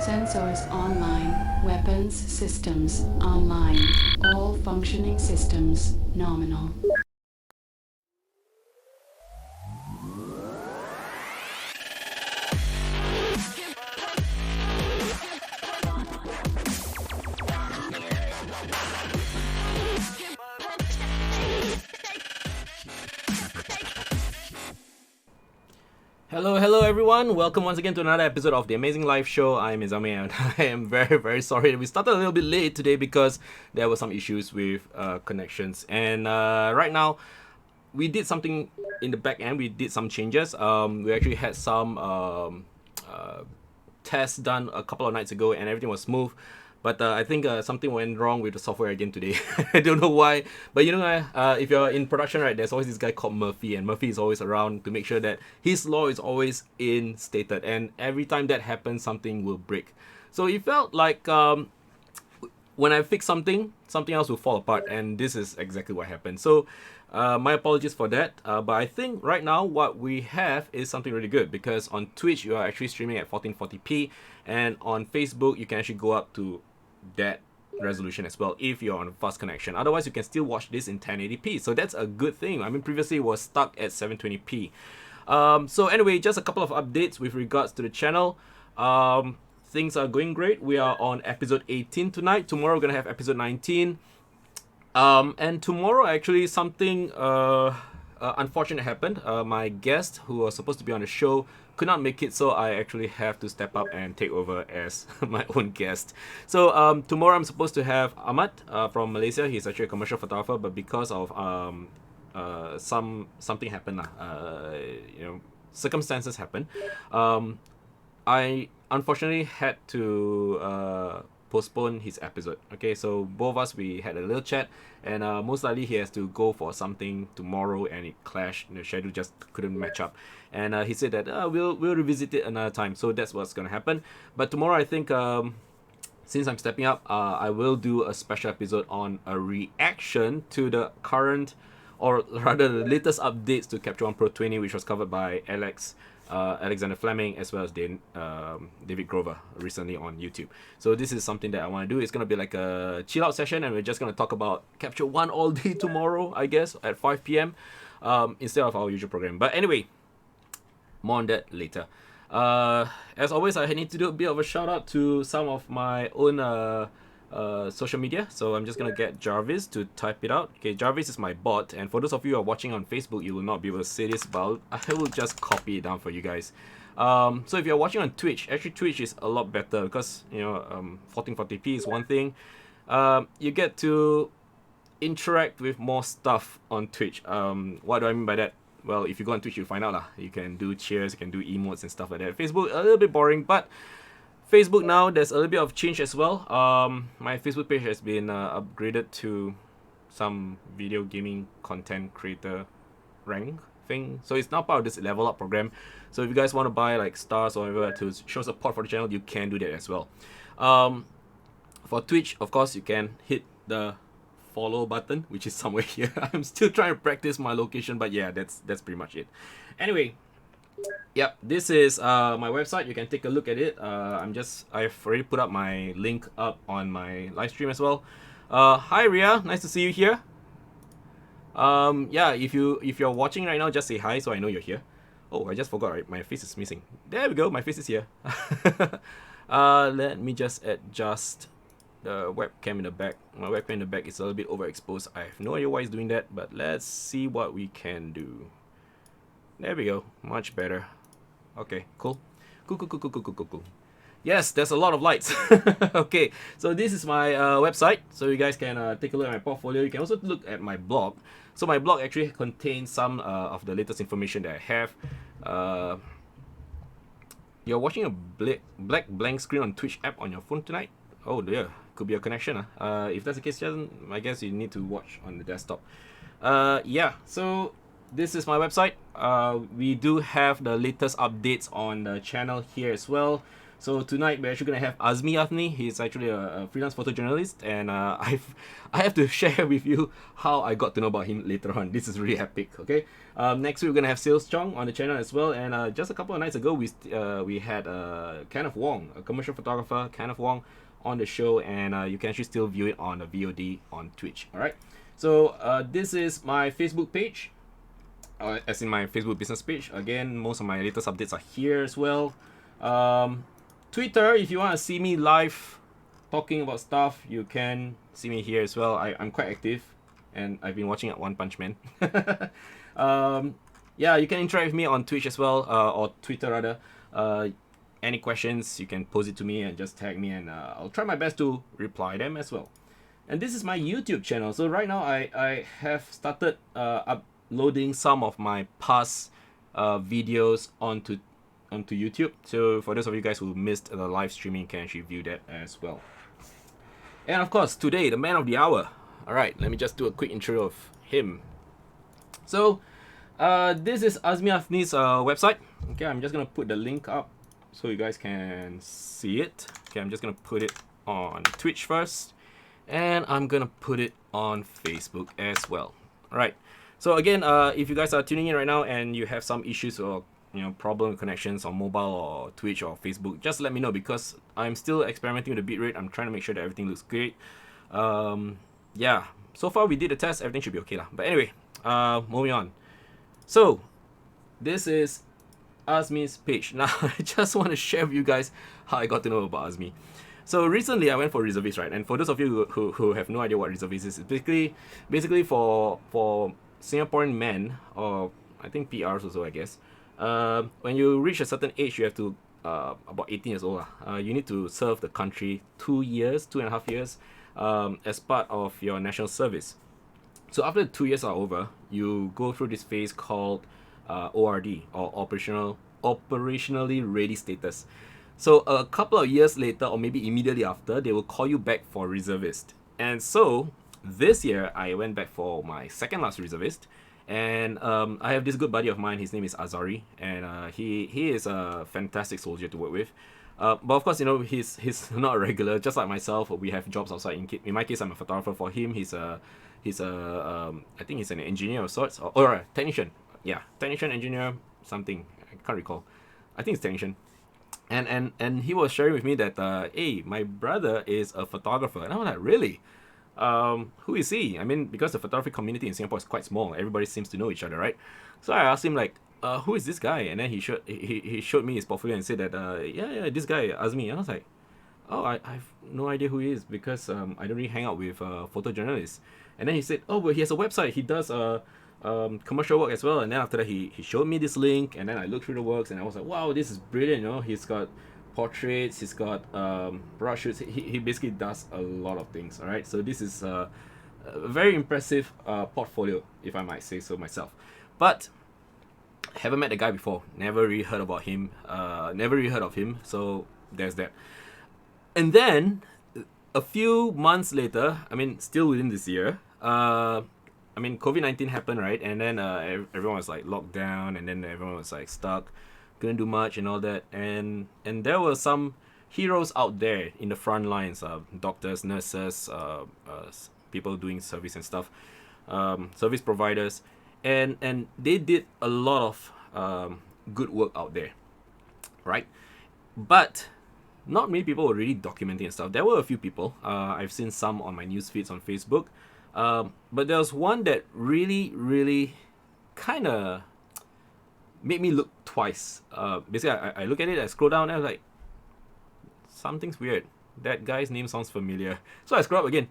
Sensors online. Weapons systems online. All functioning systems nominal. Hello everyone. Welcome once again to another episode of the Amazing Life Show. I'm Azmi and I am very sorry that we started a little bit late today because there were some issues with connections. And right now, we did something in the back end. We did some changes. We actually had some tests done a couple of nights ago and everything was smooth. But I think something went wrong with the software again today. I don't know why. But you know, if you're in production, right, there's always this guy called Murphy. And Murphy is always around to make sure that his law is always instated. And every time that happens, something will break. So it felt like when I fix something else will fall apart. And this is exactly what happened. So my apologies for that. But I think right now what we have is something really good. Because on Twitch, you are actually streaming at 1440p. And on Facebook, you can actually go up to that resolution as well if you're on a fast connection. Otherwise, you can still watch this in 1080p. So that's a good thing. I mean, previously it was stuck at 720p. So anyway, just a couple of updates with regards to the channel. Things are going great. We are on episode 18 tonight. Tomorrow we're gonna have episode 19. And tomorrow actually something unfortunate happened. My guest who was supposed to be on the show could not make it, so I actually have to step up and take over as my own guest. So tomorrow I'm supposed to have Ahmad from Malaysia. He's actually a commercial photographer, but because of something happened, circumstances happened. I unfortunately had to postpone his episode. Okay, so both of us, we had a little chat, and most likely he has to go for something tomorrow, and it clashed. The schedule just couldn't match up, and he said that we'll revisit it another time. So that's what's gonna happen. But tomorrow, I think since I'm stepping up, I will do a special episode on a reaction to the current, or rather the latest updates to Capture One Pro 20, which was covered by Alexander Fleming as well as David Grover recently on YouTube. So this is something that I want to do. It's going to be like a chill out session, and we're just going to talk about Capture One all day tomorrow, I guess, at 5 p.m. Instead of our usual program. But anyway, more on that later. As always, I need to do a bit of a shout out to some of my own social media. So I'm just gonna get Jarvis to type it out. Okay, Jarvis is my bot, and for those of you who are watching on Facebook, you will not be able to see this, but I will just copy it down for you guys. So if you're watching on Twitch, actually Twitch is a lot better because 1440p is one thing. You get to interact with more stuff on Twitch. What do I mean by that? Well, if you go on Twitch, you'll find out lah. You can do cheers, you can do emotes and stuff like that. Facebook a little bit boring, but Facebook now, there's a little bit of change as well. My Facebook page has been upgraded to some video gaming content creator rank thing. So it's now part of this level up program. So if you guys want to buy like stars or whatever to show support for the channel, you can do that as well. For Twitch, of course, you can hit the follow button, which is somewhere here. I'm still trying to practice my location, but yeah, that's pretty much it. Anyway, yep, this is my website. You can take a look at it. I've already put up my link up on my live stream as well. Hi Ria, nice to see you here. Yeah, if you're watching right now, just say hi so I know you're here. Oh, I just forgot, right? My face is missing. There we go, my face is here. Let me just adjust the webcam in the back. My webcam in the back is a little bit overexposed. I have no idea why it's doing that, but let's see what we can do. There we go, much better. Okay, cool. Cool. Yes, there's a lot of lights. Okay, so this is my website. So you guys can take a look at my portfolio. You can also look at my blog. So my blog actually contains some of the latest information that I have. You're watching a black blank screen on Twitch app on your phone tonight? Oh dear, could be a connection. If that's the case, I guess you need to watch on the desktop. Yeah, so this is my website. We do have the latest updates on the channel here as well. So tonight we're actually gonna have Azmi Athni. He's actually a freelance photojournalist, and I have to share with you how I got to know about him later on. This is really epic. Okay. Next week we're gonna have Sales Chong on the channel as well, and just a couple of nights ago we had Kenneth Wong, a commercial photographer, Kenneth Wong, on the show, and you can actually still view it on the VOD on Twitch. All right. So this is my Facebook page. As in my Facebook business page. Again, most of my latest updates are here as well. Twitter, if you want to see me live talking about stuff, you can see me here as well. I'm quite active, and I've been watching at One Punch Man. Yeah, you can interact with me on Twitch as well, or Twitter rather. Any questions, you can pose it to me and just tag me, and I'll try my best to reply them as well. And this is my YouTube channel. So right now I have started uploading some of my past videos onto YouTube. So for those of you guys who missed the live streaming, you can actually view that as well. And of course, today, the man of the hour. Alright, let me just do a quick intro of him. So this is Azmi Athni's website. Okay, I'm just gonna put the link up so you guys can see it. Okay, I'm just gonna put it on Twitch first, and I'm gonna put it on Facebook as well. Alright, so again, if you guys are tuning in right now and you have some issues or problem with connections on mobile or Twitch or Facebook, just let me know, because I'm still experimenting with the bitrate. I'm trying to make sure that everything looks great. Yeah, so far we did the test, everything should be okay lah. But anyway, moving on. So this is Azmi's page. Now I just want to share with you guys how I got to know about Azmi. So recently I went for reservist, right? And for those of you who have no idea what reservist is, it's basically for Singaporean men, or I think PRs also, I guess. When you reach a certain age, you have to about 18 years old, you need to serve the country 2.5 years, as part of your national service. So after the 2 years are over, you go through this phase called ORD, or operationally ready status. So a couple of years later, or maybe immediately after, they will call you back for reservist. And so this year I went back for my second last reservist. And I have this good buddy of mine. His name is Azari, and he is a fantastic soldier to work with. But of course, he's not a regular. Just like myself, we have jobs outside. In my case, I'm a photographer. For him, he's a I think he's an engineer of sorts, or a technician. Yeah, technician, engineer, something. I can't recall. I think it's technician. And he was sharing with me that hey, my brother is a photographer, and I was like, really? Who is he? I mean, because the photography community in Singapore is quite small, everybody seems to know each other, right? So I asked him, like, who is this guy? And then he showed me his portfolio and said that yeah, this guy Azmi. And I was like, oh, I've no idea who he is, because I don't really hang out with photojournalists. And then he said, oh, but he has a website, he does commercial work as well. And then after that he showed me this link, and then I looked through the works, and I was like, wow, this is brilliant. He's got portraits, he's got brush shoots. He basically does a lot of things. All right, so this is a very impressive portfolio, if I might say so myself. But haven't met the guy before, never really heard about him, never really heard of him. So there's that. And then a few months later, I mean, still within this year, I mean, COVID-19 happened, right? And then everyone was like locked down, and then everyone was like stuck, couldn't do much and all that. And there were some heroes out there in the front lines, doctors, nurses, people doing service and stuff, service providers, and they did a lot of good work out there, right? But not many people were really documenting and stuff. There were a few people. I've seen some on my news feeds on Facebook. But there was one that really kind of made me look twice. Basically, I look at it, I scroll down, and I was like, something's weird. That guy's name sounds familiar. So I scroll up again.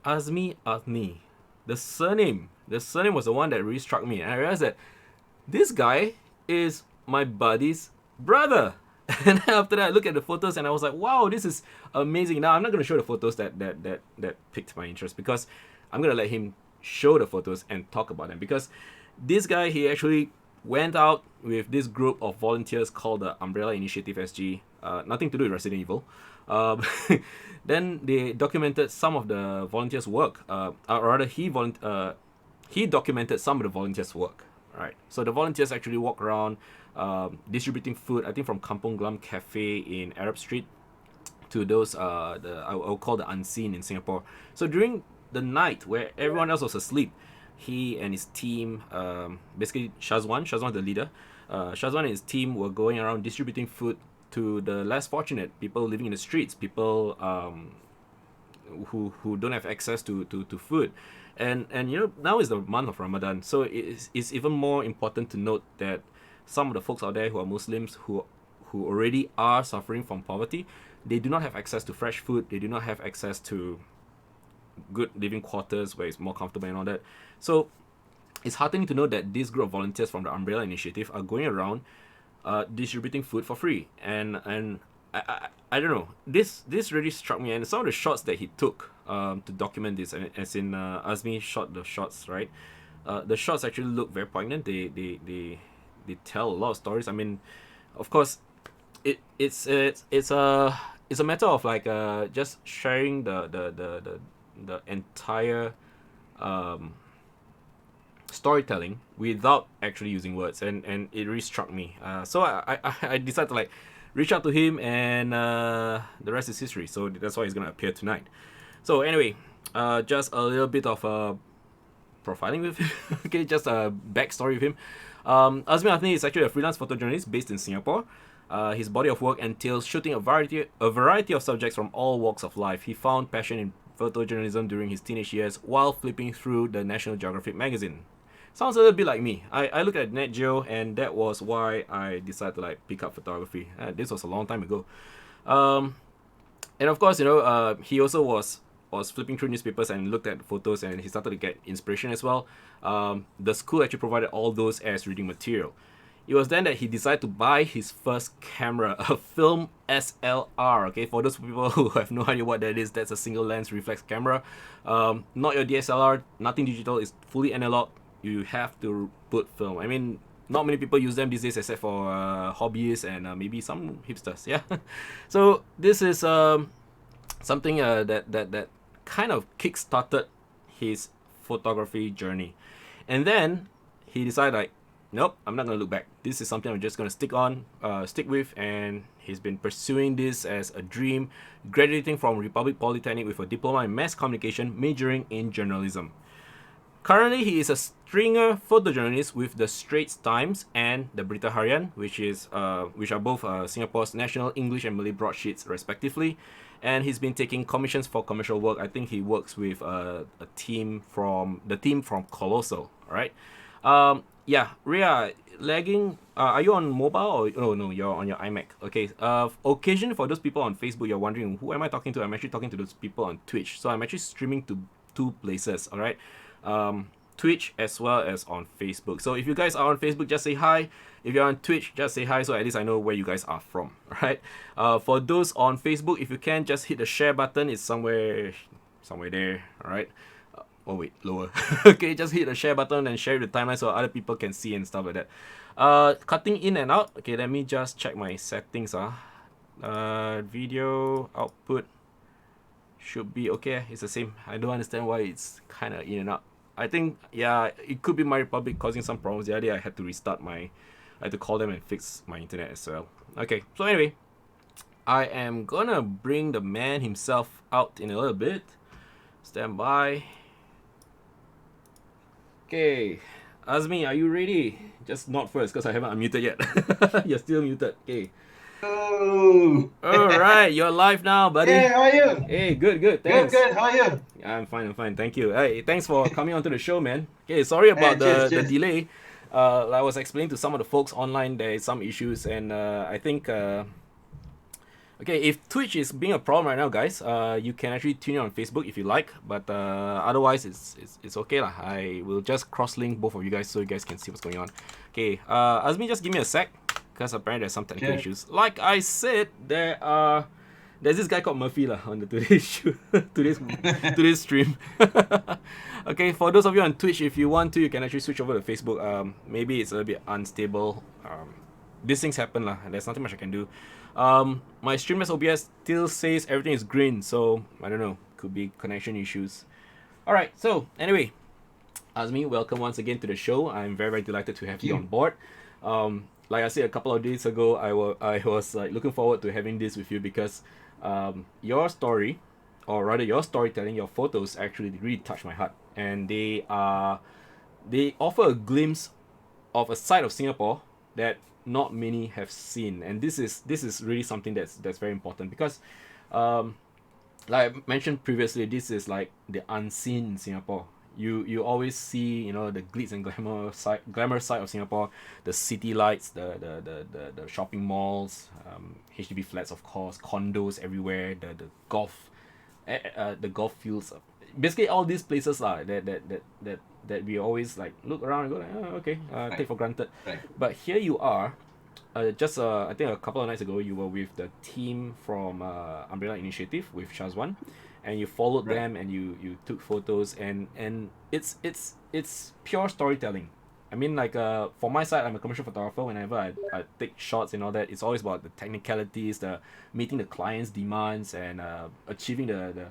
Azmi Athni. The surname was the one that really struck me. And I realized that this guy is my buddy's brother. And then after that, I look at the photos and I was like, wow, this is amazing. Now, I'm not going to show the photos that piqued my interest, because I'm going to let him show the photos and talk about them. Because this guy, he actually went out with this group of volunteers called the Umbrella Initiative SG. Nothing to do with Resident Evil. Then they documented some of the volunteers' work. Or rather, he documented some of the volunteers' work, Right. So the volunteers actually walk around distributing food, I think from Kampong Glam Cafe in Arab Street to those I'll call the unseen in Singapore. So during the night where everyone else was asleep, he and his team, basically Shazwan the leader, Shazwan and his team were going around distributing food to the less fortunate people living in the streets, people who don't have access to food. And you know, now is the month of Ramadan, so it's even more important to note that some of the folks out there who are Muslims who already are suffering from poverty, they do not have access to fresh food, they do not have access to good living quarters where it's more comfortable and all that. So it's heartening to know that this group of volunteers from the Umbrella Initiative are going around distributing food for free. And I don't know, this really struck me, and some of the shots that he took to document this, as in Azmi shot the shots, right? The shots actually look very poignant. They tell a lot of stories. I mean, of course, it's a matter of like just sharing the entire storytelling without actually using words, and it really struck me. So I decided to like reach out to him, and the rest is history. So that's why he's gonna appear tonight. So anyway, just a little bit of profiling with him. Okay, just a backstory with him. Azmi Athni is actually a freelance photojournalist based in Singapore. His body of work entails shooting a variety of subjects from all walks of life. He found passion in photojournalism during his teenage years while flipping through the National Geographic magazine. Sounds a little bit like me. I looked at Nat Geo, and that was why I decided to like pick up photography. This was a long time ago. And of course, you know, he also was flipping through newspapers and looked at photos, and he started to get inspiration as well. The school actually provided all those as reading material. It was then that he decided to buy his first camera, a film SLR. Okay, for those people who have no idea what that is, that's a single lens reflex camera. Not your DSLR, nothing digital, it's fully analog. You have to put film. I mean, not many people use them these days except for hobbyists and maybe some hipsters. Yeah. So this is something that kind of kick-started his photography journey. And then he decided like, nope, I'm not gonna look back. This is something I'm just gonna stick with, and he's been pursuing this as a dream, graduating from Republic Polytechnic with a diploma in mass communication, majoring in journalism. Currently, he is a stringer photojournalist with the Straits Times and the Berita Harian, which are both Singapore's national English and Malay broadsheets, respectively. And he's been taking commissions for commercial work. I think he works with a team from Colossal. All right. Yeah, Ria, lagging. Are you on mobile or no? You're on your iMac. Okay. Occasionally, for those people on Facebook, you're wondering who am I talking to? I'm actually talking to those people on Twitch. So I'm actually streaming to two places. All right. Twitch as well as on Facebook. So if you guys are on Facebook, just say hi. If you're on Twitch, just say hi, so at least I know where you guys are from. Alright. For those on Facebook, if you can, just hit the share button. It's somewhere there. Alright. Oh wait, lower. Okay, just hit the share button and share the timeline so other people can see and stuff like that. Cutting in and out. Okay, let me just check my settings. Video output should be okay. It's the same. I don't understand why it's kind of in and out. I think, yeah, it could be my Republic causing some problems. The other day I had to call them and fix my internet as well. Okay, so anyway, I am gonna bring the man himself out in a little bit. Stand by. Okay, Azmi, are you ready? Just not first, because I haven't unmuted yet. You're still muted. Okay. Oh. Alright, you're live now, buddy. Hey, how are you? Hey, good, thanks. Good, how are you? I'm fine, thank you. Hey, thanks for coming onto the show, man. Okay, sorry about the delay. I was explaining to some of the folks online there is some issues, and I think okay, if Twitch is being a problem right now, guys, you can actually tune in on Facebook if you like, but otherwise it's okay lah. I will just cross-link both of you guys so you guys can see what's going on. Okay, Azmi, just give me a sec, because apparently there's some technical issues. Like I said, there's this guy called Murphy lah on the today's stream. Okay, for those of you on Twitch, if you want to, you can actually switch over to Facebook. Maybe it's a little bit unstable. These things happen lah. There's nothing much I can do. My StreamYard OBS still says everything is green, so I don't know. Could be connection issues. Alright, so anyway, Azmi, welcome once again to the show. I'm very, very delighted to have you on board. Like I said a couple of days ago, I was like looking forward to having this with you because your story, or rather your storytelling, your photos actually really touch my heart, and they offer a glimpse of a side of Singapore that not many have seen, and this is really something that's very important because like I mentioned previously, this is like the unseen in Singapore. You always see, you know, the glitz and glamour side of Singapore, the city lights, the shopping malls, HDB flats, of course, condos everywhere, the golf fields, basically all these places that we always like look around and go like, oh, okay, take for granted. Right. But here you are, just I think a couple of nights ago, you were with the team from Umbrella Initiative with Shazwan, and you followed Right. them and you took photos, and it's pure storytelling. I mean, like for my side, I'm a commercial photographer. Whenever I take shots and all that, it's always about the technicalities, the meeting the client's demands, and achieving the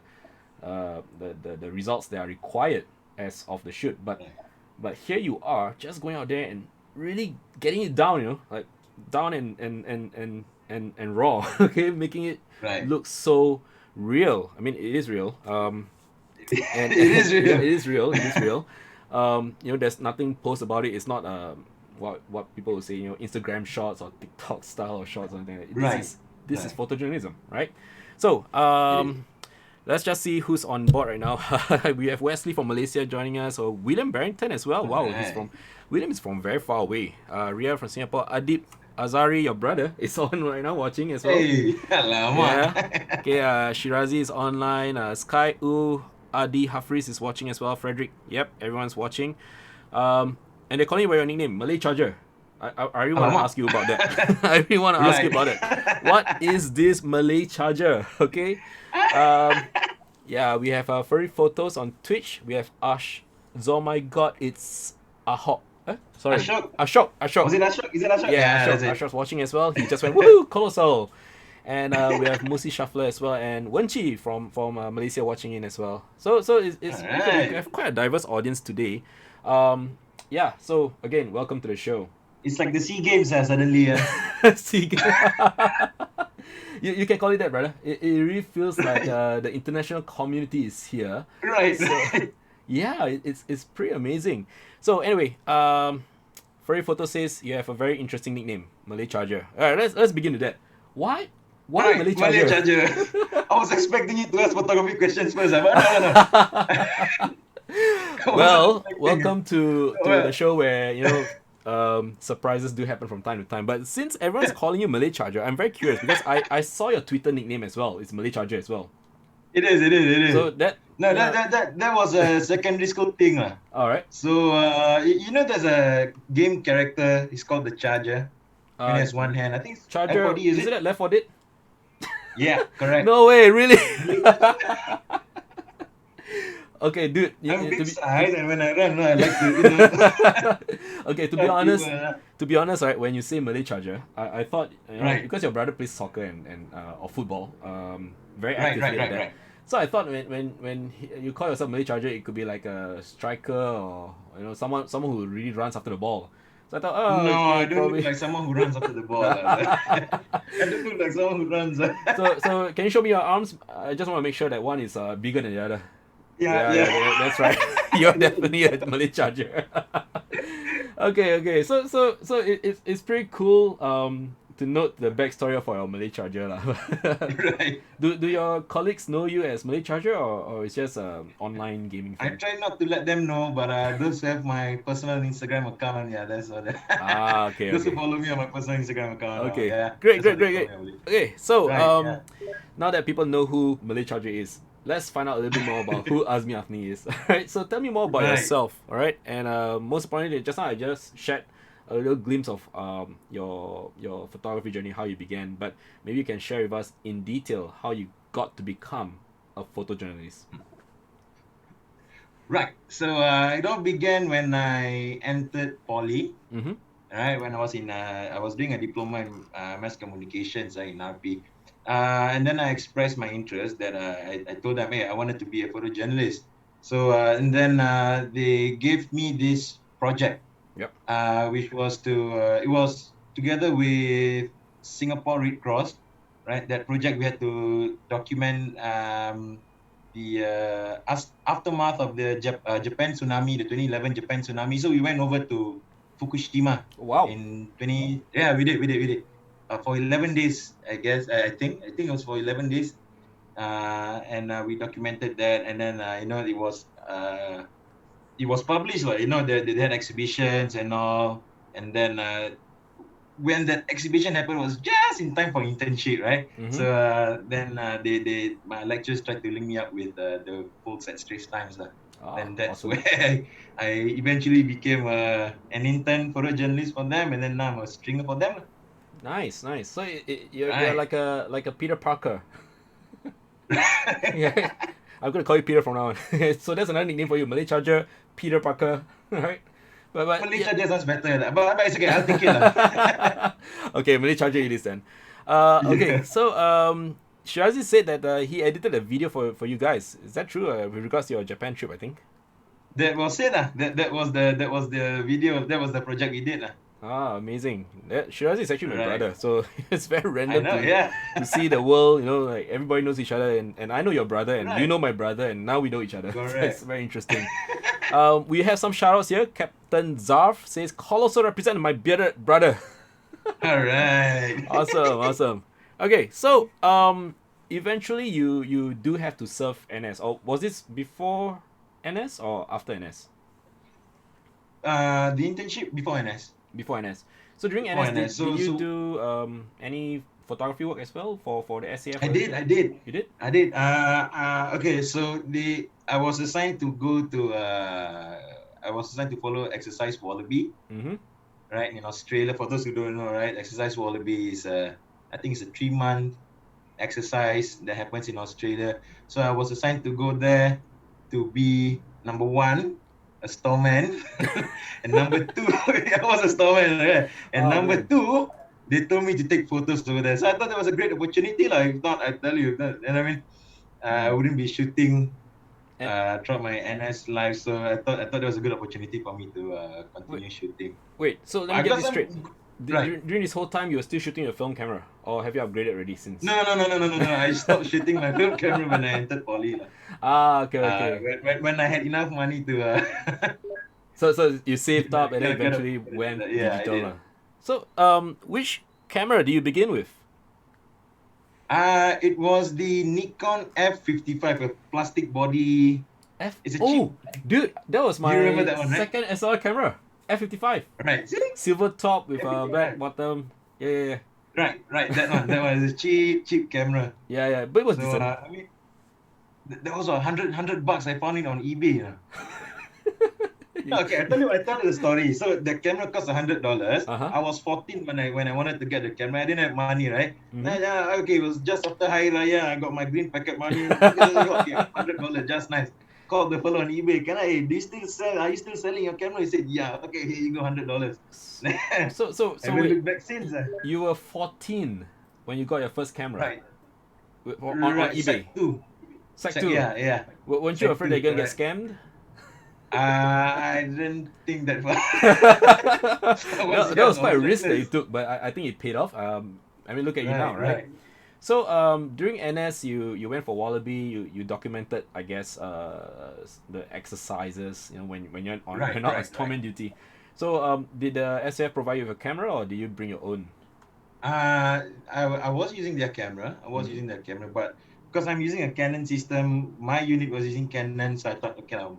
results that are required as of the shoot. But here you are, just going out there and really getting it down, you know, like down and raw. Okay, making it Right. look so real. I mean, it is real. And It is real. yeah, it is real. It is real. You know, there's nothing post about it. It's not what people will say, you know, Instagram shots or TikTok style or shots or something. Right. This is Right. photojournalism, right? So let's just see who's on board right now. We have Wesley from Malaysia joining us, or William Barrington as well. Wow, Alright. William is from very far away. Ria from Singapore. Adib Azari, your brother, is on right now watching as well. Hey, alamak. Yeah. Okay, Shirazi is online. Sky Adi Hafriz is watching as well. Frederick, yep, everyone's watching. And they're calling you by your nickname, Malay Charger. I really want to Alamak. ask you about that. I really want to ask you about it. What is this Malay Charger? Okay. Yeah, we have furry photos on Twitch. We have Ash. Oh my god, it's Ahok. Sorry. Ashok. Ashok. Was it Ashok? Is it Ashok? Yeah, that's Ashok, it. Ashok's watching as well. He just went woohoo, colossal. And we have Musi Shuffler as well, and Wenchi from Malaysia watching in as well. So it's we Alright. have quite a diverse audience today. Yeah. So again, welcome to the show. It's like the SEA Games suddenly. See, you can call it that, brother. It really feels like the international community is here. Right. So, yeah, it's pretty amazing. So anyway, Furry Photo says you have a very interesting nickname, Malay Charger. All right, let's begin with that. Why Right, Malay Charger? I was expecting you to ask photography questions first. But no. Well, welcome to Well. the show where, you know, surprises do happen from time to time. But since everyone's calling you Malay Charger, I'm very curious because I saw your Twitter nickname as well. It's Malay Charger as well. It is. So that No, yeah. that was a secondary school thing. All right. So, you know, there's a game character. It's called the Charger. He has one hand. I think it's Charger. F4D, Is it that Left 4 Dead? Yeah, correct. No way, really? Okay, dude. I'm to big be- size, and when I run, I like to, you know. Okay, to be help honest, people, right, when you say Malay Charger, I thought, you know, Right. because your brother plays soccer and or football, very Right, actively right, like that. right. So I thought when you call yourself Malay Charger, it could be like a striker or, you know, someone who really runs after the ball. So I thought, oh, No, okay, I don't probably. look like someone who runs after the ball. I don't look like someone who runs. So can you show me your arms? I just want to make sure that one is bigger than the other. Yeah. That's right. You're definitely a Malay Charger. Okay. So it's pretty cool to note the backstory of your Malay Charger lah. Right. Do your colleagues know you as Malay Charger, or it's just online gaming I thing? try not to let them know, but those who have my personal Instagram account, yeah, that's what. Okay. Those who follow me on my personal Instagram account. Okay. Yeah, Great. that's what they call me. Okay, so Right, yeah. now that people know who Malay Charger is, let's find out a little bit more about who Azmi Athni is. Alright, so tell me more about Right. yourself, alright? And most importantly, just now I just shared a little glimpse of your photography journey, how you began, but maybe you can share with us in detail how you got to become a photojournalist. Right. So it all began when I entered poly. Mm-hmm. Right, when I was I was doing a diploma in mass communications in RP, and then I expressed my interest that I told them, hey, I wanted to be a photojournalist. So and then they gave me this project, Yep. which was it was together with Singapore Red Cross, right? That project we had to document the aftermath of the Japan tsunami, the 2011 Japan tsunami. So we went over to Fukushima Wow. in 20. Yeah, we did. For 11 days, I guess. I think it was for 11 days. And we documented that, and then it was published, like, they had exhibitions and all, and then when that exhibition happened was just in time for internship, right? Mm-hmm. So then they my lecturers tried to link me up with the folks at Straits Times, and that's Awesome. where I eventually became an intern photojournalist for them, and then now I'm a stringer for them. Nice, nice. So you're Right. like a Peter Parker. Yeah. I'm gonna call you Peter from now on. So that's another nickname for you, Malay Charger, Peter Parker, right? But yeah. Malaysia just sounds better, but it's okay. I'll take it, lah. Okay, Malay Charger it is then. Okay, Yeah. so Shirazi said that he edited a video for you guys. Is that true? With regards to your Japan trip, I think. That was it, lah. That was the video. That was the project we did, lah. Amazing. Shirazi is actually my Right. brother, so it's very I random know. Yeah. to see the world. You know, like everybody knows each other, and I know your brother, and you Right. know my brother, and now we know each other. So it's Correct. very interesting. We have some shoutouts here. Captain Zarf says, "Call also represent my bearded brother." All right. Awesome, awesome. Okay, so eventually you do have to serve NS, or was this before NS or after NS? The internship before NS. Before NS. So during Before NS, NS. did you So do any photography work as well for the SAF? I did. I did. You did? I did. Okay. So I was assigned to go to. I was assigned to follow Exercise Wallaby, Mm-hmm. right, in Australia. For those who don't know, right, Exercise Wallaby is I think it's a 3 month exercise that happens in Australia. So I was assigned to go there to be number one, a storeman, and number two, I was a storeman, right? And Oh number man. two, they told me to take photos over there. So I thought that was a great opportunity. Like, if not, I tell you, and I mean, I wouldn't be shooting And throughout my NS life. So I thought that was a good opportunity for me to wait, continue shooting. wait. So let me get Because this straight. right. During this whole time, you were still shooting a film camera, or have you upgraded already since? No. I stopped shooting my film camera when I entered poly, lah. Okay, okay. When I had enough money to So you saved up and then get eventually went yeah, I digital, did. lah. So which camera do you begin with? It was the Nikon F55, a plastic body. It's a cheap. Dude, that was Do you remember my that one, right? second SLR camera, F55, Right. See? silver top with F55. black bottom. Yeah. Right. That one is a cheap camera. Yeah. But it was So decent. I mean, that was $100 bucks. I found it on eBay. Okay, I tell you the story. So the camera cost $100. Uh-huh. I was 14 when I wanted to get the camera. I didn't have money, right? Mhm. Okay, it was just after Hari Raya. I got my green packet money. Okay, $100, just nice. Called the fellow on eBay. Do you still sell? Are you still selling your camera? He said, yeah. Okay, here you go, $100. So I haven't wait, looked back since. you were 14 when you got your first camera Right. on eBay. Sec 2. Sec 2. Yeah. Weren't you Sec afraid 2, that you're gonna get correct. scammed? I didn't think that far. That was quite a risk that you took, but I think it paid off. I mean, look at you now, right? So during NS, you went for Wallaby. You documented, I guess, the exercises. You know, when you're on Right, you're not on right, storeman duty. So did the SAF provide you with a camera, or did you bring your own? I was using their camera. But because I'm using a Canon system, my unit was using Canon, so I thought, okay, I'll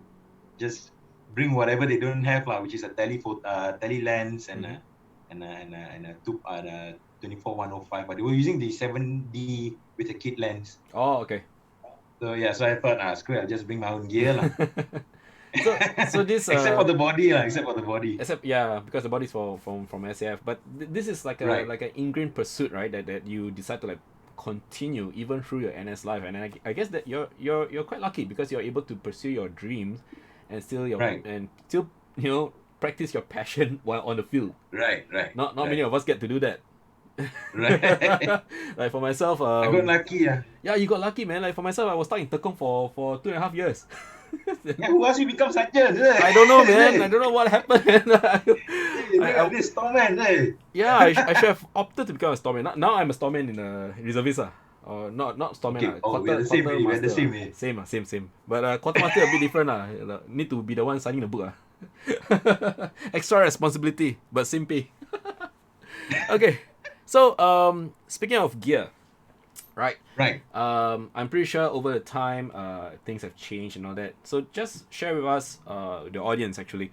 just bring whatever they don't have, which is a tele lens and a 24-105. But they were using the 7D with a kit lens. Oh, okay. So yeah, so I thought, screw it, I'll just bring my own gear, lah. So this Except for the body, except for the body. Except because the body's from SAF, but this is like a Right. like an ingrained pursuit, right? That you decide to like continue even through your NS life, and I guess that you're quite lucky because you're able to pursue your dreams and still Right. practice your passion while on the field. Right. Not right. many of us get to do that. Right. Like for myself, I got lucky, yeah, you got lucky, man. Like for myself, I was stuck in Tekong for 2.5 years. Yeah, who asked you become sergeant? I don't know, man. I don't know what happened. This Storman, Yeah, I should have opted to become a storeman. Now I'm a storeman in a reservist. Not storeman. Okay. Oh, we're the same. We're the Quartermaster. same. Eh. Same. But quartermaster a bit different. Need to be the one signing the book. Extra responsibility, but same pay. Okay. So, speaking of gear, right? Right. I'm pretty sure over the time, things have changed and all that. So just share with us, the audience actually,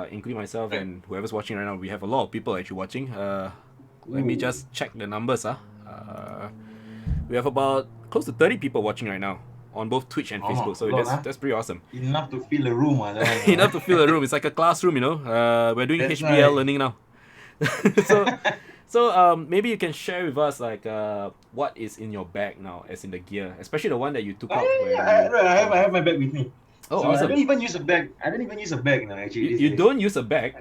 including myself and whoever's watching right now. We have a lot of people actually watching. Let me just check the numbers. We have about close to 30 people watching right now on both Twitch and Facebook. So that's pretty awesome. Enough to fill a room. Enough to fill a room. It's like a classroom, you know. We're doing That's HBL right. learning now. So maybe you can share with us like what is in your bag now, as in the gear, especially the one that you took out. I have my bag with me. Oh, so awesome. I don't even use a bag. I don't even use a bag now. Actually, You don't use a bag?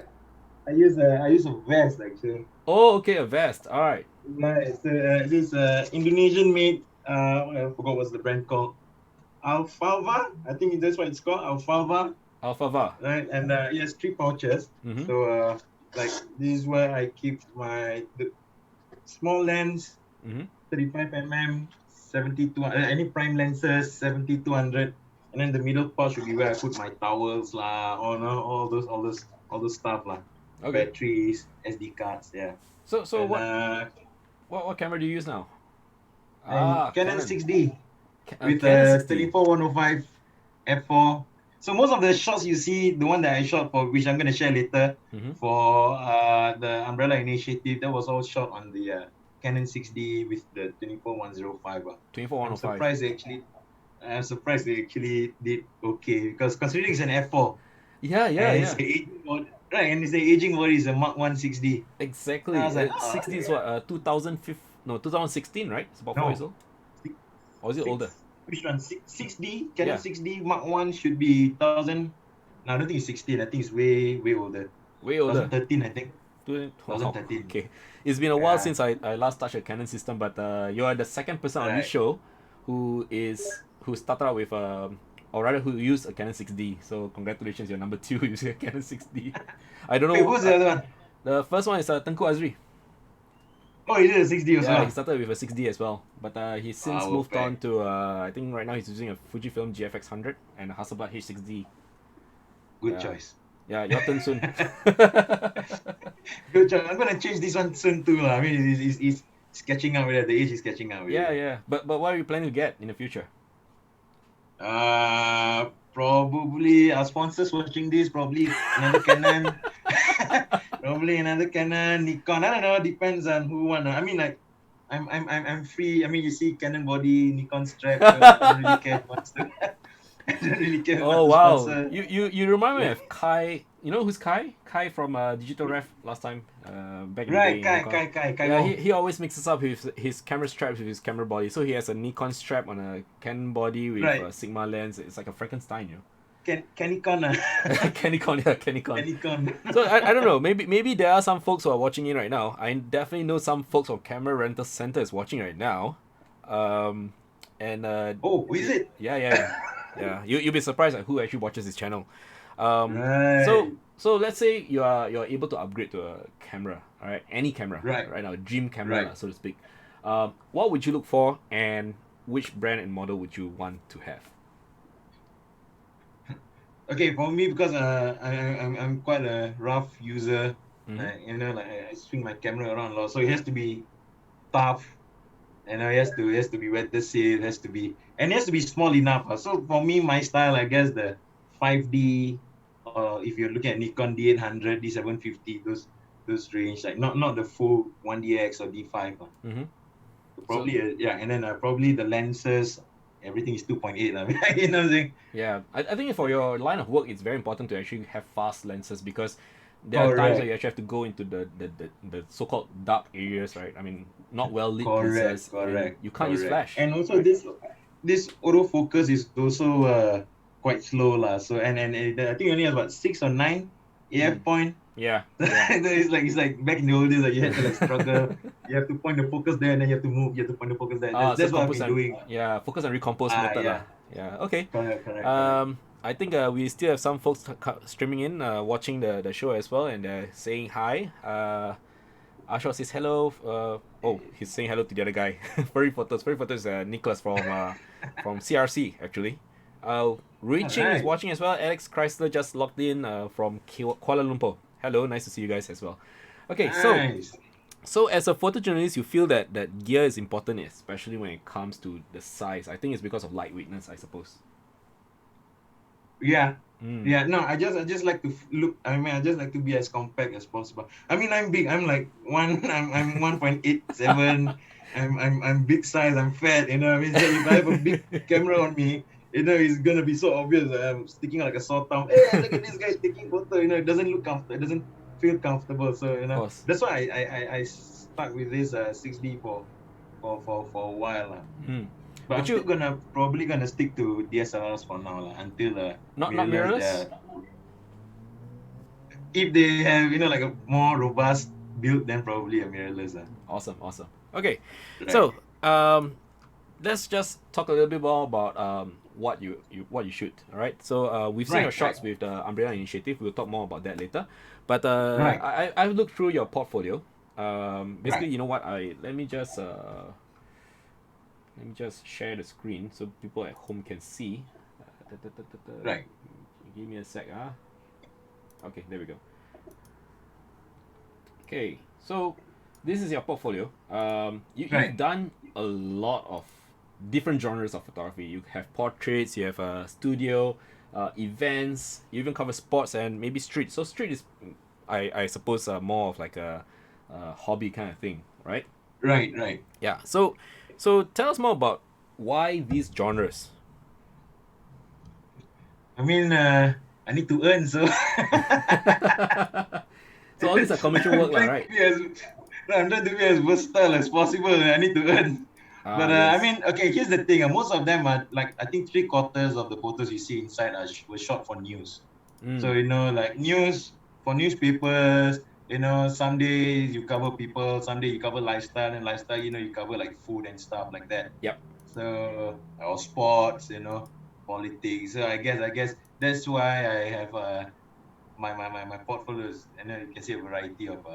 I use a vest actually. Oh, okay, a vest. All right. It's this Indonesian made. I forgot what's the brand called. Alfalfa. I think that's what it's called. Alfalfa. Alfava. Right, and yes, 3 pouches. Mhm. So like this is where I keep the small lens, Mhm. 35 mm, 72. Any prime lenses, 7200, and then the middle part should be where I put my towels lah, all those stuff lah. Okay. Batteries, SD cards, yeah. So And, what camera do you use now? Canon 6D with Canon a 34-105 f4. So most of the shots you see, the one that I shot for, which I'm gonna share later, Mhm. for the Umbrella Initiative, that was all shot on the Canon 6D with the 24-105. 24-105. I'm surprised they actually did okay, because considering it's an f4, Yeah. it's the aging mode, right? And it's the aging mode is a Mark 1 6D. Exactly. I was like, 60 is what? 2016, right? It's about 4 years old. Or is it older? Which one? 6D? Canon Yeah. 6D Mark 1 should be 1000. No, I don't think it's 16. I think it's way older. Way older. 2013, I think. 2013. Okay. It's been a while since I last touched a Canon system, but you are the second person on this show who started out with or rather who used a Canon 6D. So congratulations, you're number 2 using a Canon 6D. I don't know. Wait, who's the other one? The first one is Tengku Azri. Oh, he did a 6D as Yeah, well. he started with a 6D as well, but he's since moved on to I think right now he's using a Fujifilm GFX 100 and a Hasselblad H6D. Good choice. Yeah, your turn soon. Good choice. I'm gonna change this one soon too. I mean, it's catching up with it. The age is catching up with it. Yeah. But what are you planning to get in the future? Probably our sponsors watching this. Probably another Canon. Probably another Canon, Nikon. I don't know. Depends on who want. I mean, like, I'm free. I mean, you see Canon body, Nikon strap. I don't really care. I don't really care. Oh wow! You remind me of Kai. You know who's Kai? Kai from Digital Ref last time. Back in the day. Right, Kai. Yeah, he always mixes up his camera straps with his camera body. So he has a Nikon strap on a Canon body with a Sigma lens. It's like a Frankenstein, you know. Canicon. Canicon. So I don't know. Maybe there are some folks who are watching in right now. I definitely know some folks from Camera Rental Center is watching right now. Oh, is it? Yeah. You'll be surprised at who actually watches this channel. Right. So let's say you're able to upgrade to a camera, all right? Any camera, right now, dream camera, so to speak. What would you look for, and which brand and model would you want to have? Okay, for me, because I'm quite a rough user. Mm-hmm. Like I swing my camera around a lot, so it has to be tough, and it has to be weather safe. It has to be small enough. So for me, my style, I guess the 5D, or if you're looking at Nikon D800, D750, those range, like not the full 1DX or D5. Mm-hmm. So probably and then probably the lenses. Everything is 2.8. I mean, you know what I'm saying? Yeah, I think for your line of work, it's very important to actually have fast lenses, because there are times where you actually have to go into the so-called dark areas, right? I mean, not well lit pieces. Correct. You can't use flash. And also this autofocus is also quite slow lah. So and I think it only has about 6 or 9 AF point. Yeah. It's like back in the old days, like you had to like struggle. You have to point the focus there, and then you have to move. You have to point the focus there. That's what I've been doing. Yeah, focus and recompose method. Yeah. Yeah. Okay. Correct. I think we still have some folks streaming in, watching the show as well, and they're saying hi. Ashok says hello. He's saying hello to the other guy. Furry photos. Furry photos. Nicholas from CRC actually. Rui Ching is Alright. watching as well. Alex Chrysler just logged in from Kuala Lumpur. Hello, nice to see you guys as well. Okay, Nice. so as a photojournalist, you feel that gear is important, especially when it comes to the size. I think it's because of lightweightness, I suppose. Yeah. Mm. Yeah, no, I just like to look. I mean, I just like to be as compact as possible. I mean, I'm big. I'm like I'm 1.87. I'm big size. I'm fat. You know, what I mean, so if I have a big camera on me, you know, it's gonna be so obvious that I'm sticking out like a sore thumb. Hey, look at this guy taking photo. You know, it doesn't look comfortable. It doesn't feel comfortable. So you Of know, course. that's why I stuck with this 6D for a while. Mm. But I'm Would you still probably gonna stick to DSLRs for now until not mirrorless. mirrorless? If they have like a more robust build, then probably a mirrorless. Awesome. Okay, Right. so let's just talk a little bit more about what you shoot. All right. So we've seen your shots with the Umbrella Initiative. We'll talk more about that later. But Right. I've looked through your portfolio. Basically, Right. you know what? Let me just share the screen so people at home can see. Right. Give me a sec. Okay, there we go. Okay, so this is your portfolio. You've Right. done a lot of different genres of photography. You have portraits, you have a studio, events. You even cover sports and maybe street. So street is, I suppose, more of like a hobby kind of thing, right? Right. Right. Yeah. So tell us more about why these genres. I mean, I need to earn, so So all these are commercial work, lah, right? I'm trying to be as versatile as possible. I need to earn. But I Yes. mean, okay, here's the thing. Most of them are like, I think 3/4 of the photos you see inside were shot for news. So, Mm. like news for newspapers, some days you cover people, some days you cover lifestyle, and lifestyle, you cover like food and stuff like that. Yep. So, or sports, politics. So I guess that's why I have my portfolios, and then you can see a variety of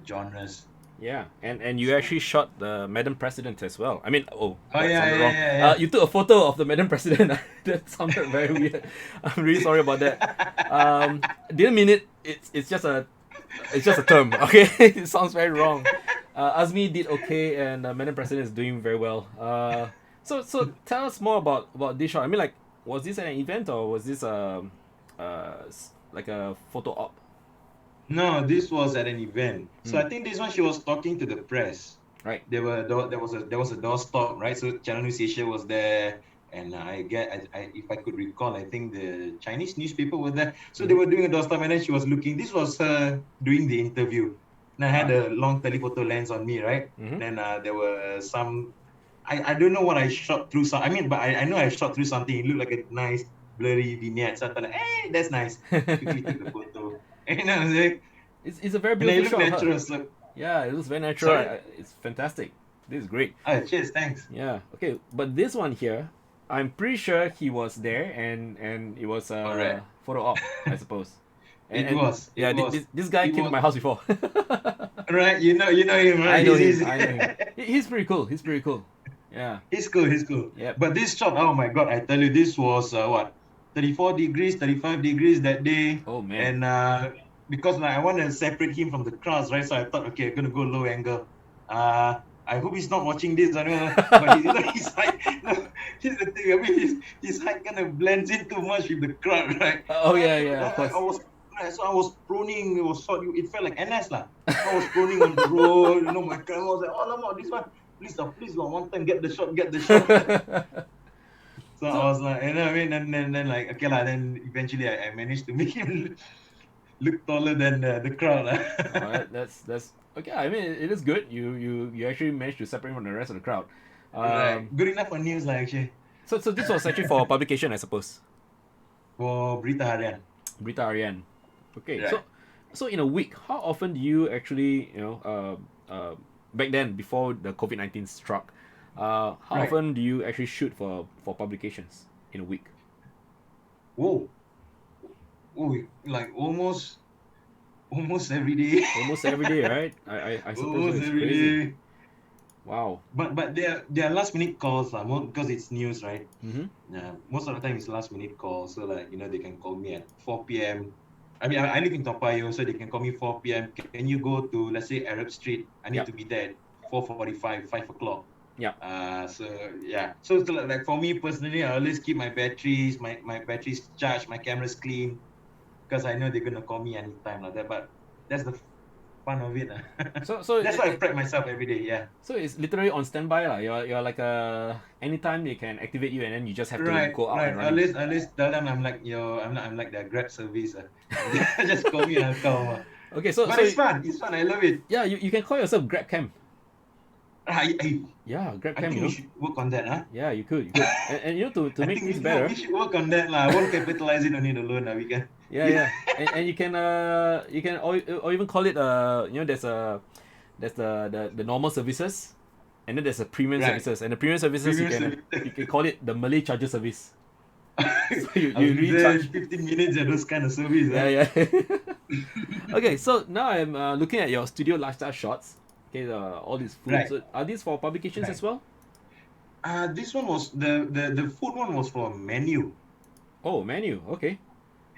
genres. Yeah, and you actually shot the Madam President as well. I mean, Oh that yeah, sounded yeah, wrong. yeah, yeah. You took a photo of the Madam President. That sounded very weird. I'm really sorry about that. Didn't mean it. It's just a term. Okay, it sounds very wrong. Azmi did okay, and Madam President is doing very well. So tell us more about this shot. I mean, like, was this an event or was this like a photo op? No, this was at an event. So Hmm. I think this one she was talking to the press. Right. There was a doorstop, right? So Channel News Asia was there, and if I could recall, I think the Chinese newspaper was there. So they Mhm. were doing a doorstop, and then she was looking. This was her doing the interview. And I had Ah. a long telephoto lens on me, right? Mhm. Then there were some. I don't know what I shot through. Some I mean, but I know I shot through something. It looked like a nice blurry vignette. So I thought, like, hey, that's nice. Quickly took the photo. You know what I'm saying? It's a very And it beautiful looked shot of her. natural. So Yeah, it looks very natural. sorry. It's fantastic. This is great. Oh, cheers, thanks. Yeah. Okay, but this one here, I'm pretty sure he was there, and it was a Correct. photo op, I suppose. And, It and was. yeah, It was. this guy It came to was. my house before. Right. You know him, right? I know him. He's I know him. He's pretty cool. He's pretty cool. Yeah. he's cool. He's cool. Yep. But this shot, oh my God! I tell you, this was what 34 degrees, 35 degrees that day, Oh man. and because like, I want to separate him from the crowds, right? So I thought, okay, I'm gonna go low angle. I hope he's not watching this. I don't know, but his height. No, here's the thing. I mean, his height kind of blends in too much with the crowd, right? Oh yeah, yeah, of course. I was proning. It was short. It felt like NS lah. I was proning on the road. My camera was like, oh no, this one. Please, one time get the shot. So I So was like, you know what I mean? And then like, okay lah. Then eventually I managed to make him look taller than the crowd lah. that's okay. I mean, it is good. You actually managed to separate from the rest of the crowd. Right. Good enough for news lah actually. So this was actually for publication, I suppose. For Berita Harian. Brita Aryan. Okay, Right. so in a week, how often do you actually, back then before the COVID-19 struck, how Right. often do you actually shoot for publications in a week? Whoa, oh, like almost every day. Almost every day, right? I suppose so. Almost It's every crazy. day. Wow. But they're last minute calls more because it's news, right? Mm-hmm. Yeah, most of the time it's last minute calls. So like they can call me at 4 p.m. I mean I live in Toa Payoh, so they can call me 4 p.m. Can you go to, let's say, Arab Street? I need Yep. to be there at 4:45, 5 o'clock. Yep. So yeah. So like for me personally, I always keep my batteries charged, my cameras clean, because I know they're gonna call me anytime like that. But that's the fun of it. So That's why I prep myself every day. Yeah. so it's literally on standby lah. You're like anytime they can activate you and then you just have to Right, go out and right. I running. always, I always tell them I'm like I'm like their Grab service. Just call me and I'll come. Okay, so But so it's fun. It's fun. I love it. yeah, you can call yourself Grab Cam. I Yeah, Grab Cam, think we should work on that, huh? Yeah, you could. And to I make think things we better. should work on that lah. I won't capitalize it on it alone. We can. Yeah, Yeah. yeah. And you can or even call it there's the normal services, and then there's a premium Right. services, and the premium services Premium you can call it the Malay charger service. So I'll you be there in recharge. 15 minutes at those kind of service. Yeah, Huh? yeah. Okay, so now I'm looking at your studio lifestyle shots. Okay, all these foods. Right. So are these for publications Right. as well? This one was the food one was for menu. Oh, menu. Okay.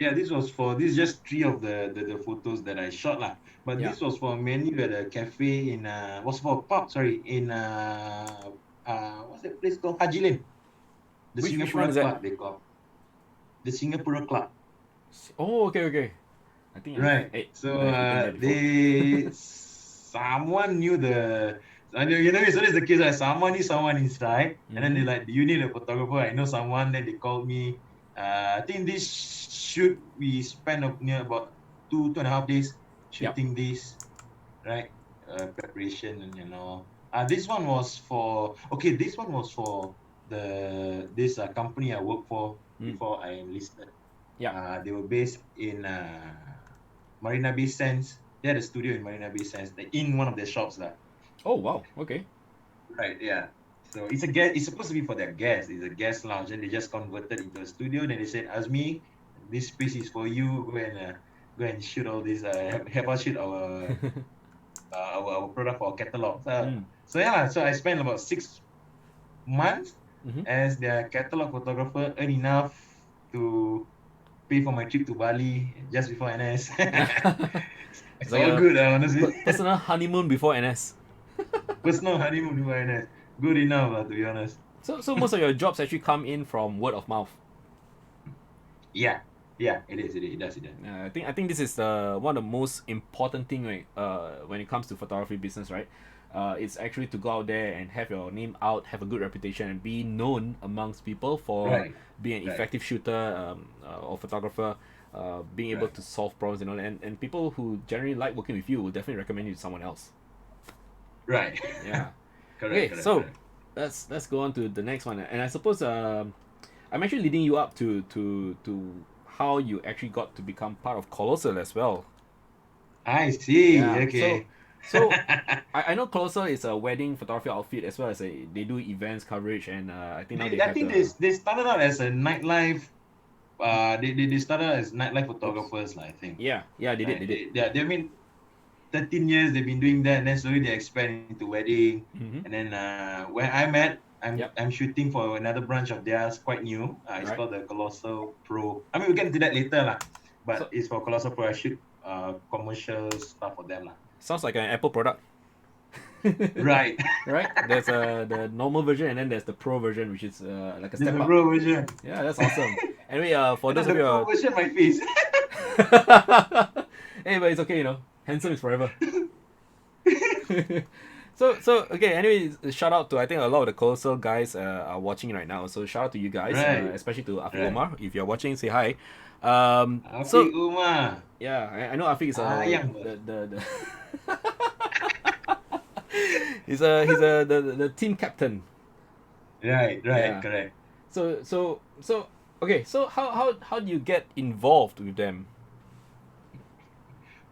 Yeah, this is just three of the photos that I shot lah. But Yeah. this was for a menu at a cafe was for a pub, sorry, in what's that place called? Haji Lane. The Which Singapore one is that? Club they call. The Singapore Club. Oh, okay, okay. I think Right. I've So eaten there before. someone knew it's always the case, like someone knew someone inside, and then Mhm. they like, do you need a photographer? I know someone. Then they called me. I think this shoot we spent near about 2.5 days Yep. shooting this, right? Preparation and this one was for This one was for this company I work for Mm. before I enlisted. Yeah. They were based in Marina Bay Sands. They had a studio in Marina Bay Sands, in one of their shops lah. Oh wow. Okay. Right, yeah. So it's supposed to be for their guests. It's a guest lounge, and they just converted into a studio. Then they said, Azmi, this space is for you. Go and shoot all this. Help us shoot our product for our catalog. Mm. So yeah, so I spent about 6 months Mhm. as their catalog photographer, earn enough to pay for my trip to Bali just before NS. It's like all a good, honestly. Personal honeymoon before NS. Personal honeymoon before NS. Good enough, to be honest. So most of your jobs actually come in from word of mouth. Yeah, it is. It does. I think this is one of the most important thing, right, when it comes to photography business, right? It's actually to go out there and have your name out, have a good reputation, and be known amongst people for Right. being an Right. effective shooter or photographer, being able Right. to solve problems and all that. And people who generally like working with you will definitely recommend you to someone else. Right. Yeah. Correct. Okay, correct, so correct. let's go on to the next one, and I suppose I'm actually leading you up to how you actually got to become part of Colossal as well. I see. Yeah. Okay. So I know Colossal is a wedding photography outfit as well as they do events coverage, and I think now they I have think the they started out as a nightlife. They started out as nightlife photographers, I think. yeah they did Right. they did. They I mean, 13 years they've been doing that, and then slowly they expand into wedding. Mm-hmm. And then where I'm at, Yep. I'm shooting for another branch of theirs, quite new. It's Right. called the Colossal Pro. I mean, we'll get into that later lah. But So- it's for Colossal Pro. I shoot commercial stuff for them lah. Sounds like an Apple product. Right. Right. There's the normal version, and then there's the Pro version, which is like a This step is the up. Pro version. Yeah, that's awesome. Anyway, for those The of you, Pro version, my face. hey, but it's okay, handsome is forever. So okay. Anyway, shout out to, I think a lot of the Colossal guys are watching right now. So shout out to you guys, Right. especially to Afi Right. Omar. If you're watching, say hi. Afiq So Umar. yeah, I know Afiq is Sayang. the he's the team captain. Right, Yeah. correct. So okay. So how do you get involved with them?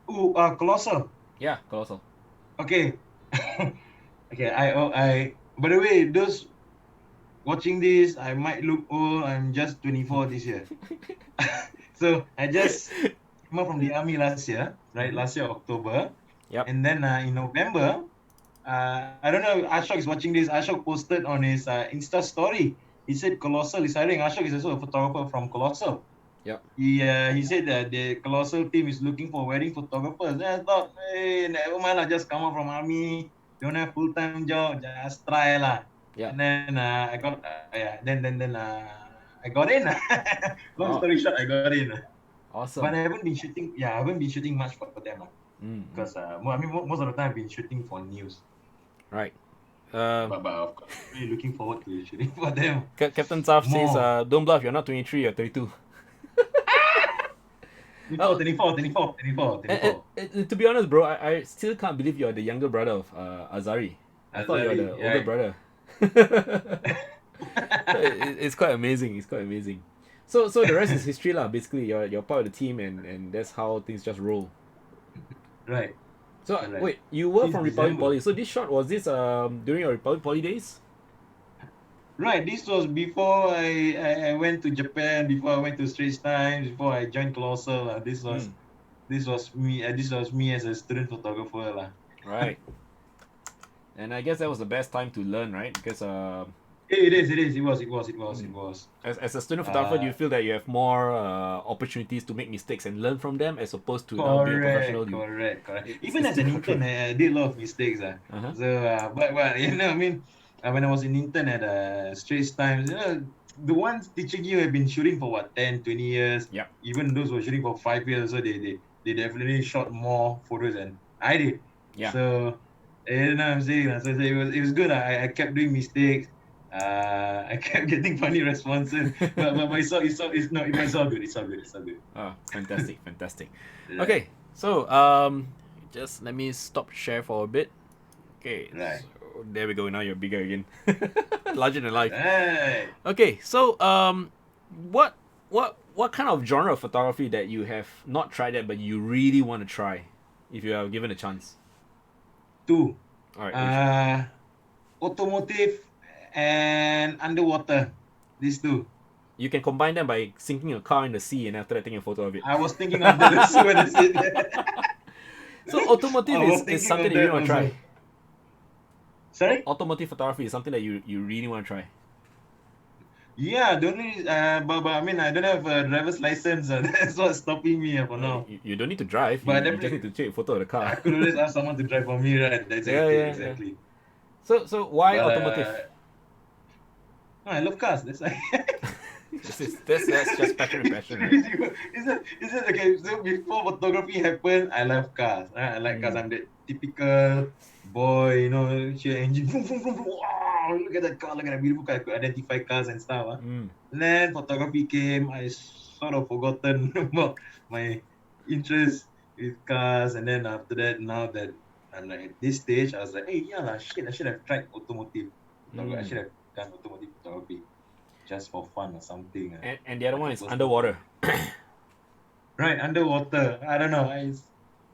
Colossal. Yeah, Colossal. Okay. Okay, by the way, watching this, I might look old. I'm just 24 this year. So I just came out from the army last year, right? Last year, October. Yep. And then in November, I don't know, Ashok is watching this. Ashok posted on his Insta story. He said Colossal is hiring. Ashok is also a photographer from Colossal. Yep. He said that the Colossal team is looking for wedding photographers. Then I thought, hey, never mind, I just come out from army, don't have full-time job, just try lah. Yeah. And then I got I got in. Long Oh, story short, I got in. But awesome. I haven't been shooting. Yeah, I haven't been shooting much for them because most of the time I've been shooting for news. Right. But of course, really looking forward to shooting for them Captain Saf says, more. don't bluff, you're not 23, you're 32. 24, Oh, 24, 24, 24, 24. to be honest, bro, I still can't believe you're the younger brother of Azari. I thought you're the Azali, older right. brother. It's quite amazing. It's quite amazing. So the rest is history lah. Basically, you're part of the team, and that's how things just roll. Right. So Correct. wait, you were Since from Republic December. Poly. So this shot was this during your Republic Poly days? Right. This was before I went to Japan, before I went to Straits Times, before I joined Colossal. This was me. This was me as a student photographer lah. Right. And I guess that was the best time to learn, right? Because It is. It was. as a student photographer, do you feel that you have more opportunities to make mistakes and learn from them, as opposed to now being a professional? Correct. It's Even as still an controlled. intern, I did a lot of mistakes. Uh-huh. So, but I mean, when I was an intern at Straits Times, the ones teaching you have been shooting for what 10, 20 years. Yep. Even those who were shooting for 5 years, so they definitely shot more photos than I did. Yeah. So, you know what I'm saying? So it was good. I kept doing mistakes. I kept getting funny responses, but it's all good. It's all good. Oh, fantastic. Right. Okay, so just let me stop share for a bit. Okay, Right. so there we go. Now you're bigger again, larger than life. Right. Okay, so what kind of genre of photography that you have not tried yet but you really want to try, if you are given a chance? Two. All right. Automotive and underwater. These two. You can combine them by sinking a car in the sea and after that taking a photo of it. I was thinking of that also when I said that. So automotive I was is thinking something of that you that want to try. also. Sorry? Automotive photography is something that you really want to try. Yeah, the only but I mean I don't have a driver's license. That's what's stopping me for now. You don't need to drive. But You just need definitely to take a photo of the I car. could always ask someone to drive for me, right? Yeah. Exactly. So why But automotive? no, I love cars. That's why. That's just passion, right? Is it okay? So before photography happened, I love cars. I like cars. I'm the typical boy, sheer engine. Vroom, vroom, vroom, vroom. Wow, look at that car. Look at that beautiful car. I could identify cars and stuff. Then photography came. I sort of forgotten about my interest with cars. And then after that, now that I'm like at this stage, I was like, hey, yeah, shit, I should have tried automotive photography. I should have done automotive photography just for fun or something. And the other one is First underwater. Right, underwater. I don't know. It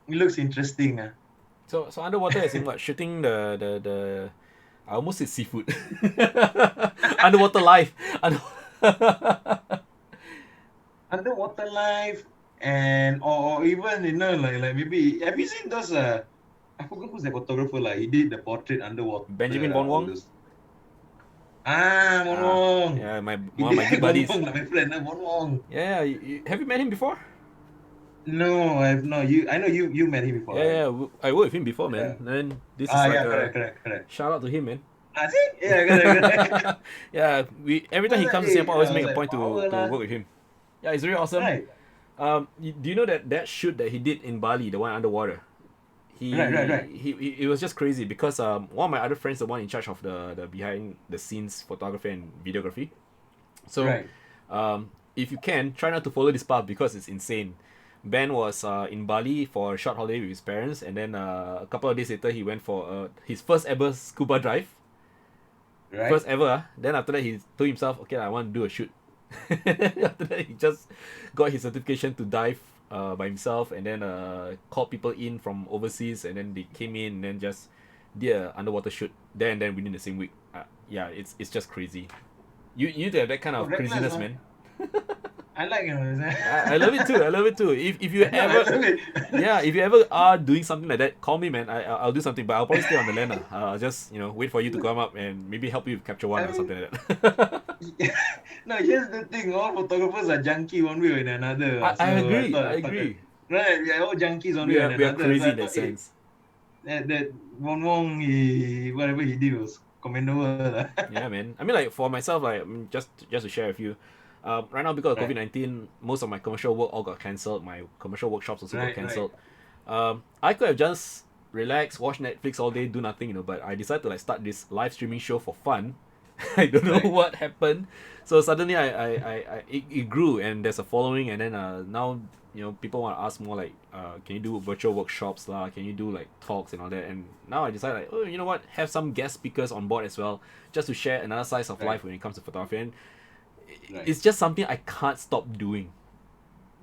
looks interesting. So underwater is in what? Shooting the I almost said seafood. Underwater life. Underwater life and or even like maybe have you seen those I forgot who's the photographer he did the portrait underwater. Benjamin Von all Wong? those. Mon Wong. Yeah, He one of my did good buddies. Mon Wong, my friend, Mon Wong. Yeah, have you met him before? No, I have not. I know you met him before. Right? I worked with him before, man. Yeah. Then this is like a Correct. shout out to him, man. See? Yeah, correct. Yeah, every time he comes to Singapore, I always make a point to power work with him. Yeah, it's really awesome. Right. Do you know that shoot that he did in Bali, the one underwater? Right. It was just crazy because one of my other friends, the one in charge of the behind the scenes photography and videography. So Right. if you can, try not to follow this path because it's insane. Ben was in Bali for a short holiday with his parents, and then a couple of days later he went for his first ever scuba dive. Right. First ever. Then after that he told himself, okay, I want to do a shoot. After that he just got his certification to dive by himself, and then called people in from overseas, and then they came in and then just did an underwater shoot there and then within the same week. Yeah, it's just crazy. You to have that kind of reckless, craziness, man. man. I like I love it too. I love it too. If you No, I ever, love it. yeah, if you ever are doing something like that, call me, man. I'll do something, but I'll probably stay on the land. I'll just wait for you to come up and maybe help you capture one I or mean, something like that. no, here's the thing. All photographers are junkie one way or another. I So agree. I I thought that, agree. right, we are all junkies one way or We are another. So crazy I in that thought, hey, sense. that Wong, he whatever he did was commendable. Lah. Yeah, man. I mean, like for myself, like just to share with you, right now because of Right, COVID-19, most of my commercial work all got cancelled. My commercial workshops also got right. cancelled. I could have just relaxed, watch Netflix all day, do nothing, but I decided to like start this live streaming show for fun. I don't know Right. what happened. So suddenly it grew and there's a following, and then now people want to ask more like can you do virtual workshops lah, can you do like talks and all that, and now I decided like, oh, you know what, have some guest speakers on board as well, just to share another slice of Right. life when it comes to photography. And Right. it's just something I can't stop doing,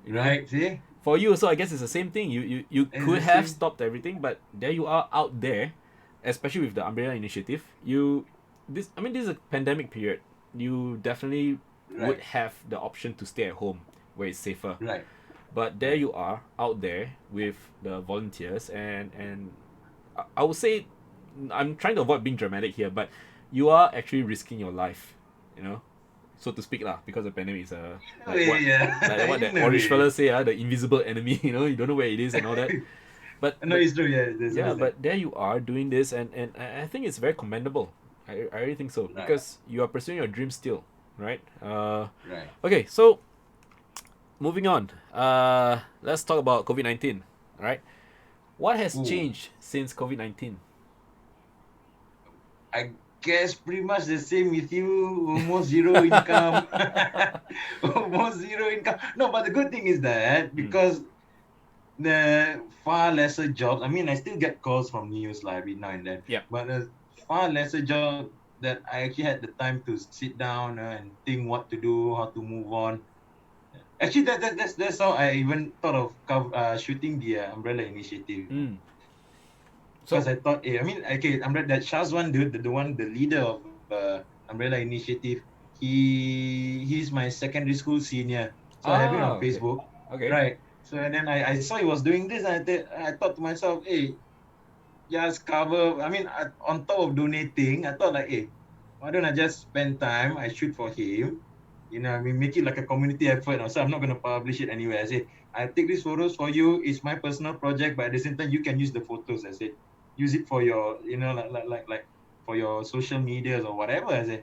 you know. Right. See? For you also, I guess it's the same thing. You It's could the have same. stopped everything, but there you are out there, especially with the Umbrella Initiative. This is a pandemic period. You definitely would Right. have the option to stay at home where it's safer. Right. But there Right. you are out there with the volunteers, and I would say, I'm trying to avoid being dramatic here, but you are actually risking your life, so to speak lah, because the pandemic is No like way, what in that a orange way. fella say, the invisible enemy. You don't know where it is and all that. But No, it's true. Yeah, there's yeah, always that. but there you are doing this, and I think it's very commendable. I really think so, Right. because you are pursuing your dream still, right? Right. Okay, so moving on. Let's talk about COVID-19. All right, what has Ooh. changed since COVID-19? I guess pretty much the same with you. Almost zero income. Almost zero income. No, but the good thing is that Mm. because the far lesser jobs. I mean, I still get calls from news like every now and then. Yeah. But the far lesser job that I actually had the time to sit down and think what to do, how to move on. Actually, that's how I even thought of shooting the Umbrella Initiative. Mm. Because So. I thought, okay, Umbrella, that Shazwan dude, the one, the leader of Umbrella Initiative, he's my secondary school senior. So I have him on Okay. Facebook, Okay. right? So and then I saw he was doing this, and I thought to myself, hey, just cover. I mean, on top of donating, I thought like, hey, why don't I just spend time? I shoot for him. I mean, make it like a community effort. So I'm not going to publish it anywhere. I say, I take these photos for you. It's my personal project, but at the same time, you can use the photos. I said, use it for your, like for your social medias or whatever. I said,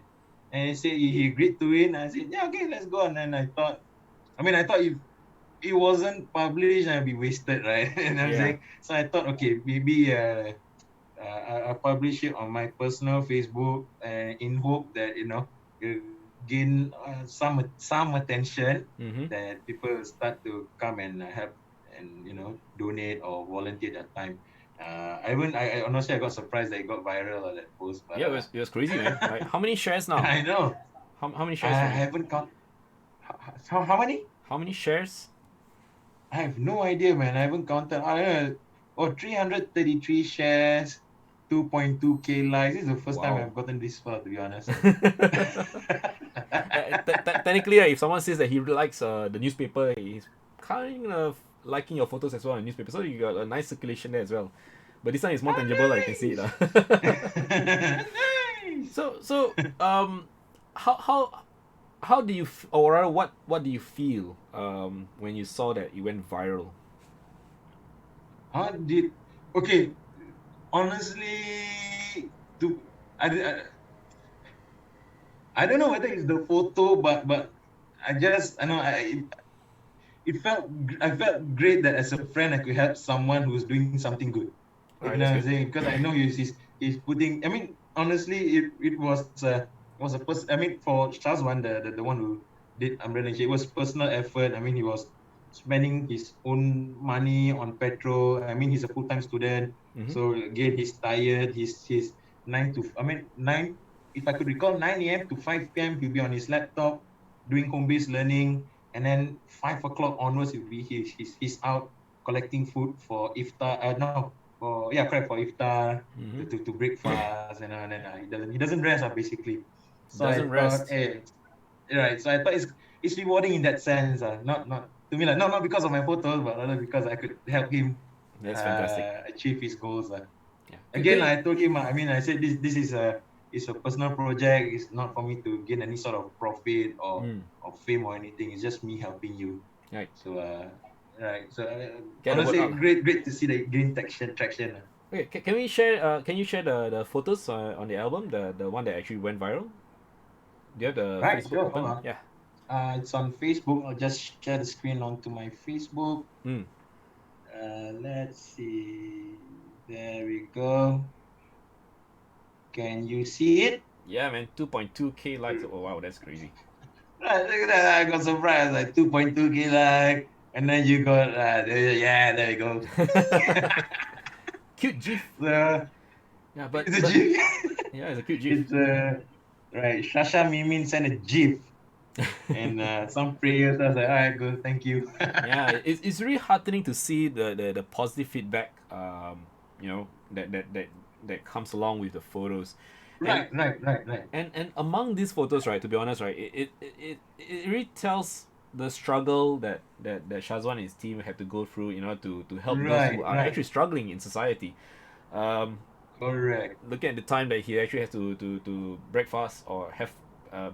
and he said he agreed to it. And I said, yeah, okay, let's go. And then I thought if it wasn't published, I'd be wasted, right? And I'm Yeah. saying, so I thought, okay, maybe I publish it on my personal Facebook, in hope that it'll gain some attention, Mm-hmm. that people start to come and help and donate or volunteer their time. I honestly I got surprised that it got viral on that post, but Yeah, it was crazy, man. Like, how many shares now? I know How many I shares from you? haven't count. How many? How many shares? I have no idea, man. I haven't counted. I don't know. Oh, 333 shares, 2.2K likes. This is the first time Wow. I've gotten this far, to be honest. Technically, right, if someone says that he likes the newspaper, he's kind of liking your photos as well in the newspaper, so you got a nice circulation there as well. But this one is more Oh, tangible, like you can see it. nice. So how do you or rather, what do you feel when you saw that it went viral? How did? Okay, honestly, to I don't know whether it's the photo, but I know I felt great that as a friend I could help someone who's doing something good. All You right, know that's what I'm good. saying? Because I know he's putting. I mean, honestly, it was a person. I mean, for Shazwan, the one who did Umbrella, it was personal effort. I mean, he was spending his own money on petrol. I mean, he's a full time student, Mm-hmm. so again, he's tired. He's nine. If I could recall, 9 a.m. to 5 p.m. He'll be on his laptop doing home based learning, and then 5 o'clock onwards, he's out collecting food for iftar. No, correct, for iftar, Mm-hmm. to break fast, and then he doesn't rest basically. So I Doesn't thought, rest. hey, right. So I thought it's rewarding in that sense. Not to me, like not because of my photos, but rather because I could help him That's fantastic. achieve his goals. Yeah. Again, I told him, I mean, I said this is a personal project. It's not for me to gain any sort of profit or fame or anything. It's just me helping you. Right. So right. So Get the word honestly, out. great to see the gain traction. Okay, can we share? Can you share the photos on the album, the one that actually went viral? Do you have the Right. Facebook Sure. Hold open? on. Yeah. It's on Facebook. I'll just share the screen onto my Facebook. Mm. Let's see. There we go. Can you see it? Yeah, man. 2.2K likes. Oh wow, that's crazy. Right, look at that. I got surprised. Like 2.2K like, and then you got there you go. Cute GIF. So Yeah, it's a but GIF. yeah, it's a cute GIF. It's right. Shasha Mimin sent a GIF and some prayers. I was like, all right, good, thank you. Yeah, it's really heartening to see the positive feedback. You know that comes along with the photos, and and among these photos, right? To be honest, right, it really tells the struggle that Shazwan and his team had to go through, you know, to help those who are Right. actually struggling in society. Correct. Looking at the time that he actually has to breakfast or have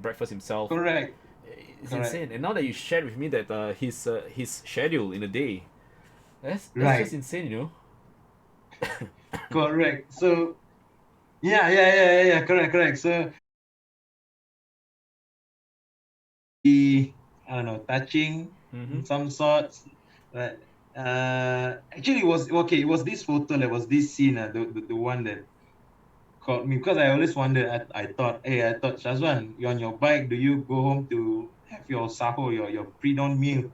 breakfast himself, Correct. it's Correct. insane. And now that you shared with me that his schedule in a day, that's just Right. insane, you know. Correct. So yeah. Correct. So I don't know, touching Mm-hmm. in some sorts. But actually, it was okay. It was this photo. There was this scene. The one that caught me because I always wondered. I thought, hey, I thought Shazwan, you're on your bike. Do you go home to have your sahur, your pre-dawn meal?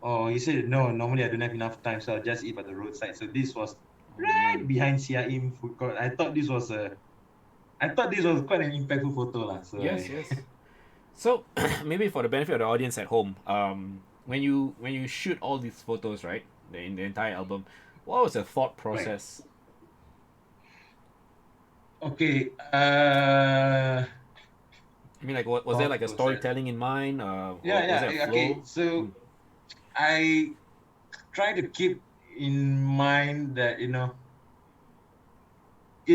Or he said, no. Normally, I don't have enough time, so I'll just eat by the roadside. So this was Oh man. right behind Siaim food court. I thought this was quite an impactful photo, lah. So Yes, yes. So maybe for the benefit of the audience at home, when you shoot all these photos, right, in the entire album, what was the thought right. process? Okay. I mean, like, what was there Thought like a process. storytelling in mind, or was there a Yeah. Okay. flow? So Mm. I try to keep in mind that it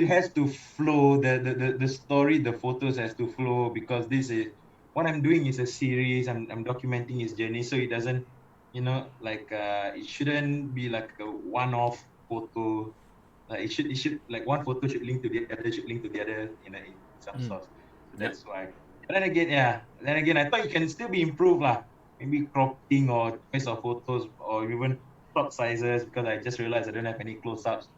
has to flow. The story, the photos has to flow because this is what I'm doing is a series. I'm documenting his journey, so it doesn't, like it shouldn't be like a one-off photo. Like it should like one photo should link to the other, should link to the other in some Mm. source. So Yep. that's why. But then again, yeah. Then again, I thought it can still be improved lah. Maybe cropping or choice of photos or even shot sizes because I just realized I don't have any close-ups.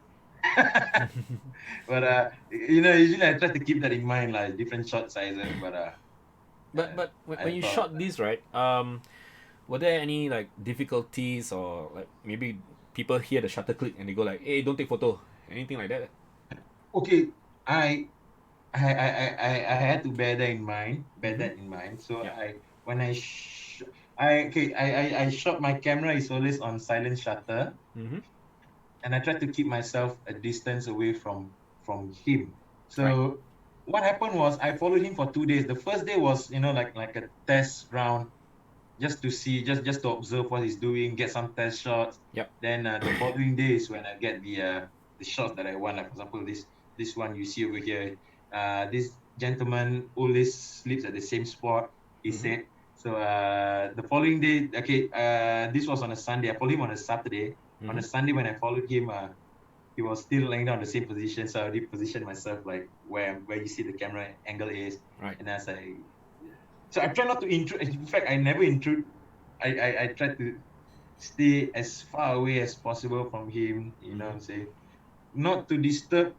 But usually I try to keep that in mind, like different shot sizes. But But I when you thought shot these, right, were there any like difficulties, or like maybe people hear the shutter click and they go like, "Hey, don't take photo," anything like that? okay, I I had to bear that in mind. Bear Mm-hmm. that in mind. So Yeah. when I shot my camera is always on silent shutter, Mm-hmm. and I try to keep myself a distance away from him. Right. So what happened was I followed him for 2 days. The first day was like a test round just to see, just to observe what he's doing, get some test shots. Yep. Then the following day is when I get the shots that I want. Like for example, this one you see over here. This gentleman always sleeps at the same spot. He Mm-hmm. said. So the following day, okay, this was on a Sunday. I followed him on a Saturday. On a Mm-hmm. Sunday when I followed him, he was still laying down the same position. So I already positioned myself like where you see the camera angle is, Right. and as I so I try not to intrude. In fact, I never intrude. I try to stay as far away as possible from him. Mm-hmm. Say not to disturb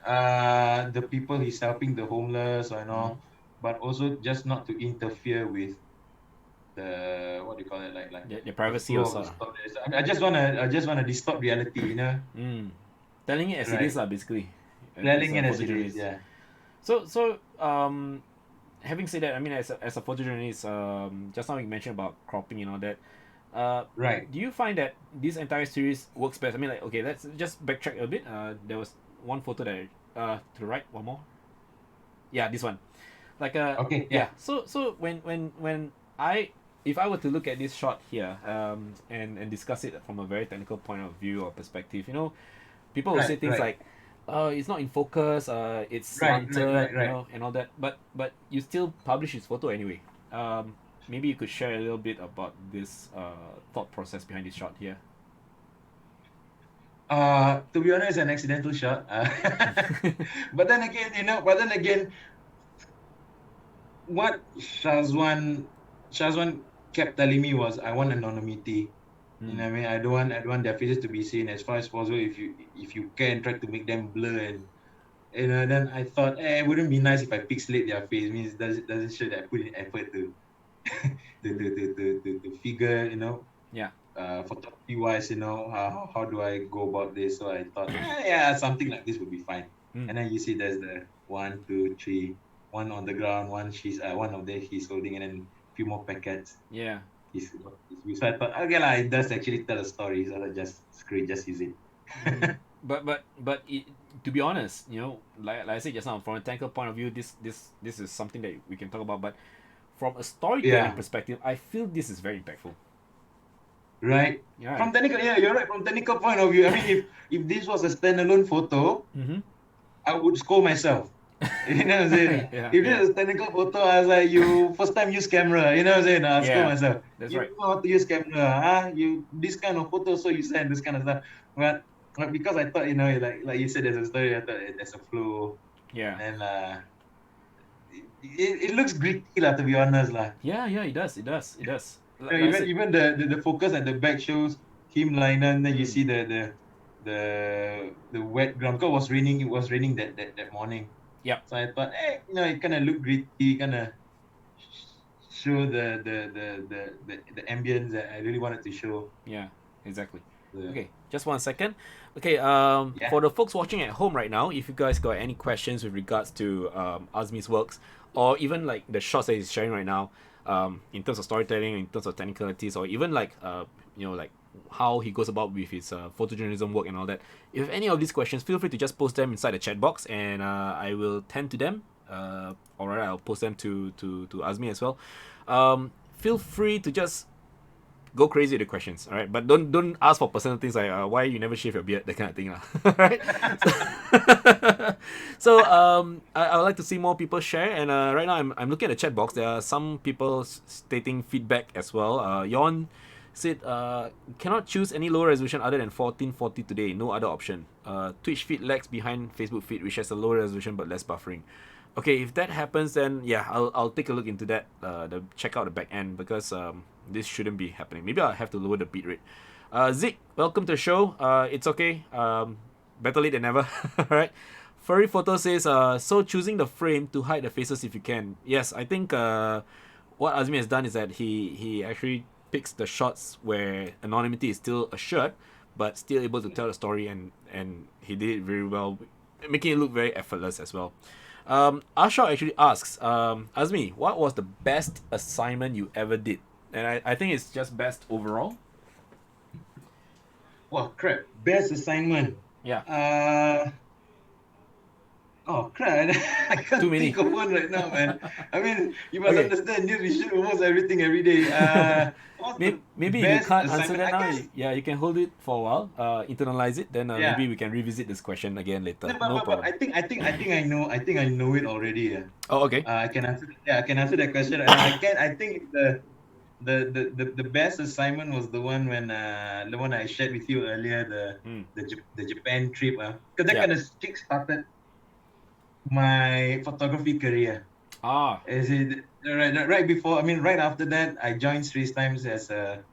the people he's helping, the homeless, Mm-hmm. but also just not to interfere with the what do you call it, like The the privacy flow of also. the story. So I just wanna distort reality. Mm. Telling it as it is, Right. basically, as Telling a it as it is, photojournalist. yeah. So having said that, I mean, as a photojournalist, just now you mentioned about cropping and all that. Right. Do you find that this entire series works best? I mean, like, okay, let's just backtrack a bit. There was one photo that to the right, one more. Yeah, this one. Like a Okay, yeah. yeah. So when I if I were to look at this shot here and discuss it from a very technical point of view or perspective, you know, people will say Right, things right, like, it's not in focus, it's right, right, slanted, right, you right. know, and all that. But you still publish his photo anyway. Maybe you could share a little bit about this thought process behind this shot here. To be honest, an accidental shot. But then again, what Shazwan kept telling me was, I want anonymity. You Hmm. know what I mean? I don't want their faces to be seen as far as possible. If you can try to make them blur, and then I thought, it wouldn't be nice if I pixelate their face. It means doesn't show that I put in effort to to figure, Yeah. photography wise, how do I go about this? So I thought, yeah, something like this would be fine. Hmm. And then you see there's the one, two, three, one on the ground, one of them he's holding, and then a few more packets. Yeah. So I thought, okay, lah, it does actually tell a story. So I just screw it, just use it. Mm. But to be honest, you know, like I said just now, from a technical point of view, this is something that we can talk about. But from a storytelling Yeah, perspective, I feel this is very impactful. right. Yeah. From technical, yeah, you're right. From technical point of view, I mean, if this was a standalone photo, Mm-hmm. I would scold myself. You know what I'm saying? Yeah. If Yeah. this is a technical photo, I was like, you first time use camera, you know what I'm saying? I'll scold Yeah. myself. That's You right. don't know how to use camera, huh? You this kind of photo, so you send this kind of stuff. But because I thought, like you said, there's a story, I thought there's a flow. Yeah. And it looks gritty, lah, to be honest, lah. Yeah. Yeah. It does. It does. It does. You know, Like I even said. even the focus at the back shows him lying down, then you Mm. see the wet ground. Because it was raining that morning. Yep. So I thought, it kind of looked gritty, kind of show the ambience that I really wanted to show. Yeah. Exactly. The, Okay, just 1 second. Okay, yeah, for the folks watching at home right now, if you guys got any questions with regards to Azmi's works, or even like the shots that he's sharing right now, in terms of storytelling, in terms of technicalities, or even like like how he goes about with his photojournalism work and all that. If you have any of these questions, feel free to just post them inside the chat box, and I will tend to them. Or rather, I'll post them to Azmi as well. Feel free to just go crazy with the questions, all right? But don't ask for personal things like why you never shave your beard, that kind of thing, lah. Right? So I would like to see more people share, and right now I'm looking at the chat box. There are some people stating feedback as well. Yon said cannot choose any lower resolution other than 1440 today. No other option. Twitch feed lags behind Facebook feed, which has a lower resolution but less buffering. Okay, if that happens, then yeah, I'll take a look into that. Check out the back end, because this shouldn't be happening. Maybe I'll have to lower the beat rate. Zik, welcome to the show. It's okay. Better late than never. All right. Furry Photo says, so choosing the frame to hide the faces if you can. Yes, I think what Azmi has done is that he actually picks the shots where anonymity is still assured, but still able to tell the story, and he did it very well, making it look very effortless as well. Asha actually asks, Azmi, what was the best assignment you ever did? And I think it's just best overall. wow, crap. Best assignment. Yeah. Oh crap! I can't Too many. think of one right now, man. I mean, you must Okay. understand this. We shoot almost everything every day. What's the Maybe if you best can't answer assignment? that I now, guess. yeah, you can hold it for a while, internalize it, then Yeah. maybe we can revisit this question again later. No, No but problem. I think I know. I think I know it already. Yeah. Oh, okay. I can answer. Yeah, I can answer that question. And I can. I think the best assignment was the one I shared with you earlier. Mm. The Japan trip. Because that Yeah. kind of kick started my photography career. Ah. Is it right before? I mean, right after that, I joined Straits Times as a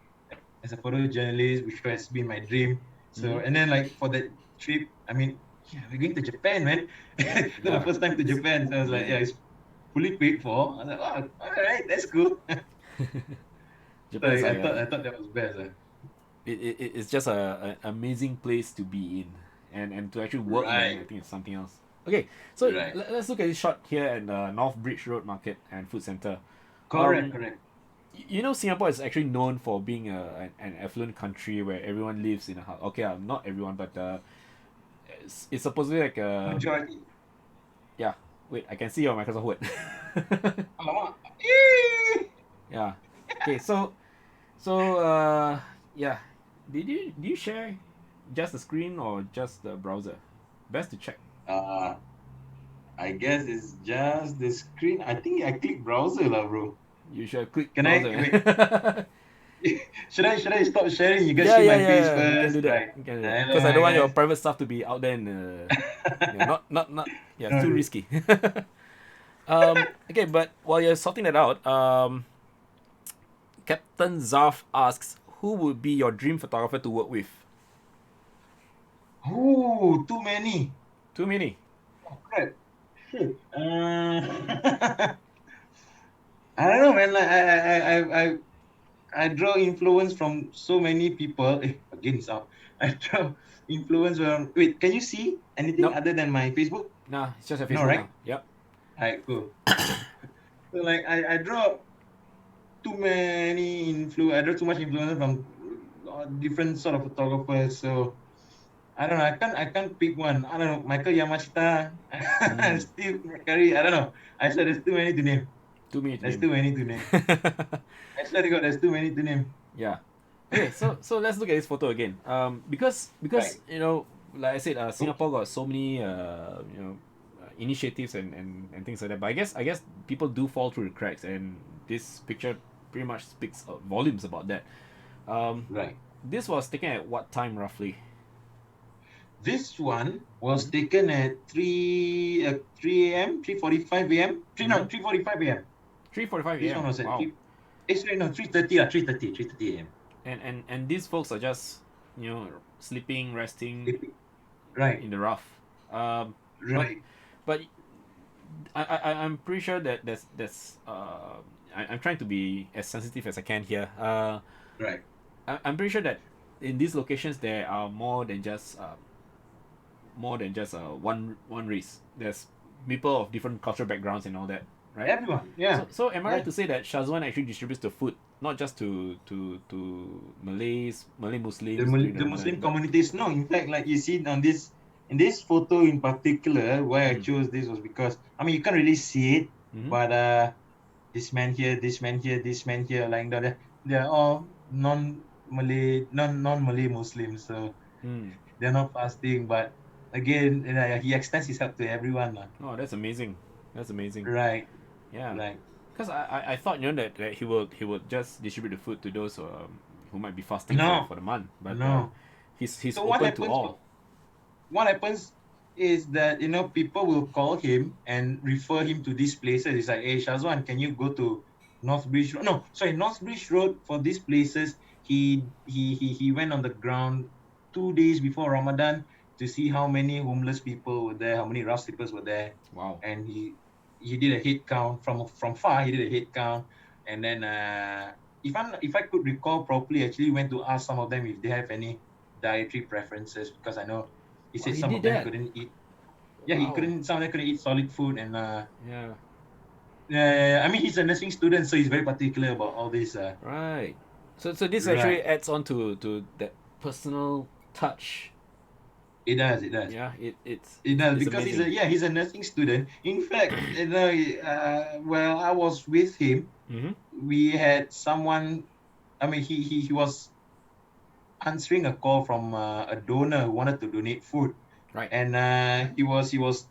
photojournalist, which has been my dream. So, Mm-hmm. and then like for that trip, I mean, yeah, we're going to Japan, man. That's the Yeah. first time to Japan. So I was like, Yeah. yeah, it's fully paid for. I was like, oh, all right, that's cool. So Japan's like I thought that was best. it's just a amazing place to be in, and to actually work there, I Right, think it's something else. Okay, so right. let's look at this shot here at North Bridge Road Market and Food Center. Correct, correct. You know, Singapore is actually known for being an affluent country where everyone lives in a house. Okay, not everyone, but it's supposedly like a Majority. yeah, Wait, I can see your Microsoft Word. Alamak. Eh. Yeah. Okay, yeah. Did you share just the screen or just the browser? Best to check. Uh, I guess it's just the screen. I think I click browser lah, bro. You should click Can I browser, wait? man. Should I stop sharing? You guys Yeah, see yeah, my yeah, face yeah. You can first, do that. right? You can do that. Because I Hello, don't want your guys. private stuff to be out there and yeah, not yeah, it's too No, risky. Okay, but while you're sorting that out, Captain Zarf asks, who would be your dream photographer to work with? ooh, too many. Too many. Oh, crap. Shit. I don't know, man. Like I draw influence from so many people. Again, it's out. I draw influence from. Wait, can you see anything Nope. other than my Facebook? Nah, it's just a No, Facebook right? now. Yep. Alright, cool. So like I draw too many I draw too much influence from different sort of photographers. So I don't know. I can't pick one. I don't know. Michael Yamashita, Mm, Steve McCurry. I don't know. I said there's too many to name. too many to There's name. too many to name. I swear to God, there's too many to name. Yeah. Okay, so let's look at this photo again. Because Right. like I said, Oops. Singapore got so many initiatives and things like that. But I guess people do fall through the cracks, and this picture pretty much speaks volumes about that. Um, Right. this was taken at what time roughly? This one was Mm-hmm. taken at 3 a.m., 3:45 a.m. Mm-hmm. 3:45 a.m. 3:45 This one a.m. was at Wow. 3. Sorry, no, 3:30. 3:30 a.m. And these folks are just sleeping, resting Right. in the rough. But Right. but I'm pretty sure that I'm trying to be as sensitive as I can here. Right. I'm pretty sure that in these locations there are more than just one race. There's people of different cultural backgrounds and all that, right? Everyone. Yeah. So am I right Yeah. to say that Shazwan actually distributes the food not just to Malay Muslims during the The Muslim Ramadan, but communities. No, in fact, like you see on this in this photo in particular, why I mm, chose this was because I mean you can't really see it, mm-hmm, but this man here, this man here, this man here, lying down there, they're all non-Malay Muslims, so mm. they're not fasting. But again, he extends his help to everyone, lah. Oh, that's amazing. That's amazing. Right, Yeah. right. Because I thought that he would just distribute the food to those who might be fasting No, for the month, but no. he's So open to all. what happens is that people will call him and refer him to these places. It's like, hey Shazwan, can you go to North Bridge Road? No, sorry, North Bridge Road. For these places, he went on the ground 2 days before Ramadan to see how many homeless people were there, how many rough sleepers were there, Wow. and he did a head count from far. He did a head count, and then if I could recall properly, actually went to ask some of them if they have any dietary preferences, because I know he Oh, said he some did of them that. couldn't eat. Yeah, he Wow. couldn't. Some of them couldn't eat solid food, and Yeah. yeah. I mean, he's a nursing student, so he's very particular about all this. Right. So this actually Right. adds on to that personal touch. It does. It does. Yeah. It's It it's, does it's because amazing. he's a nursing student. In fact, while I was with him, Mm-hmm. we had someone. I mean, he was answering a call from a donor who wanted to donate food, Right. and he was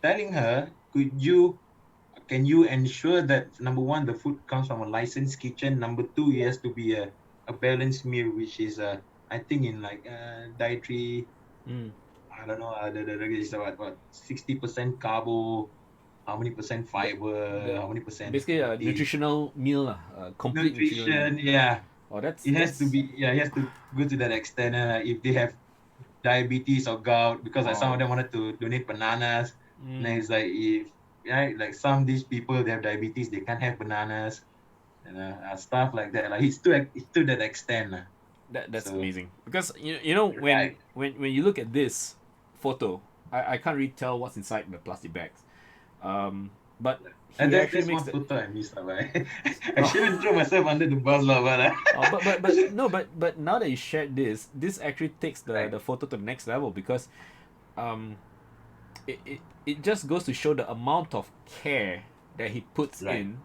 telling her, can you ensure that number one, the food comes from a licensed kitchen, number two, it has to be a balanced meal, which is I think in like dietary, Mm. I don't know, the is what 60% carbo, how many percent The fiber, the how many percent basically a protein, nutritional meal lah, a complete nutritional meal. nutrition. Yeah, Oh, it has to that's be. Yeah, it has to go to that extent. If they have diabetes or gout, because like some of wow. them wanted to donate bananas, and then Mm. it's like, if right, like some of these people, they have diabetes, they can't have bananas, and stuff like that. Like it's to that extent. That's So amazing because you know when right. when you look at this photo, I can't really tell what's inside the plastic bags. But And he actually that's makes one the photo I missed out. I oh, shouldn't throw myself under the bus, lah, but but no, but now that you shared this actually takes the right, the photo to the next level because um it just goes to show the amount of care that he puts Right. in,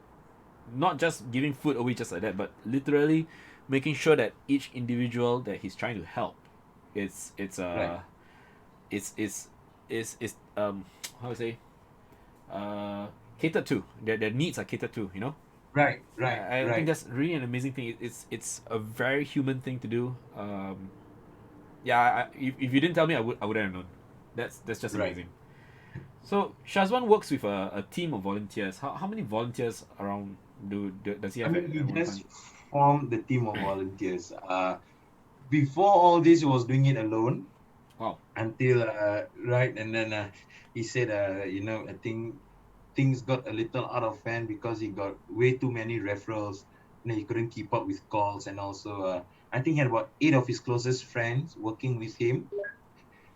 not just giving food away just like that, but literally making sure that each individual that he's trying to help, it's Right. it's how to say, catered to, their needs are catered to, you know. Right. Right. I think Right. that's really an amazing thing. It's a very human thing to do. Yeah, if you didn't tell me, I wouldn't have known. That's just Right. amazing. So Shazwan works with a team of volunteers. How many volunteers around does he I have mean, he at one just time? formed the team of volunteers. Before all this, he was doing it alone Wow. until right, and then he said, I think things got a little out of hand because he got way too many referrals. And he couldn't keep up with calls, and also I think he had about 8 of his closest friends working with him.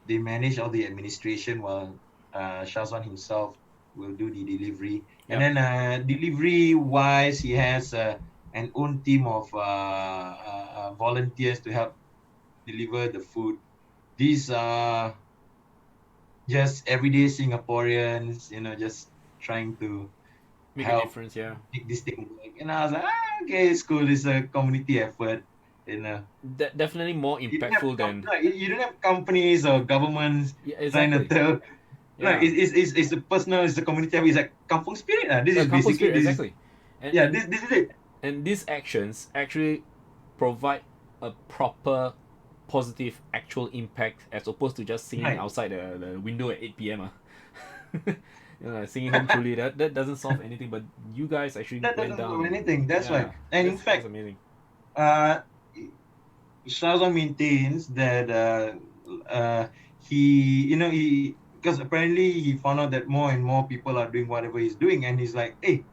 They manage all the administration while Shazwan himself will do the delivery. And Yep. then delivery wise, he has an own team of volunteers to help deliver the food. These are just everyday Singaporeans, just trying to Make a help difference, yeah. make this thing work. And I was like, okay, it's cool. It's a community effort. Definitely more You don't have impactful than, you don't have companies or governments yeah, trying to exactly. tell. Like Yeah. it's a personal, it's a community. It's like kampung spirit. This is Kampung basically spirit, this is exactly. And yeah. and This is it. and these actions actually provide a proper positive actual impact as opposed to just singing Right. outside the window at 8 p.m. Singing home truly, that doesn't solve anything, but you guys actually That went doesn't down do and, anything. That's yeah, why. And in that's fact, amazing. uh, Shazam maintains that uh, he because apparently he found out that more and more people are doing whatever he's doing, and he's like, hey,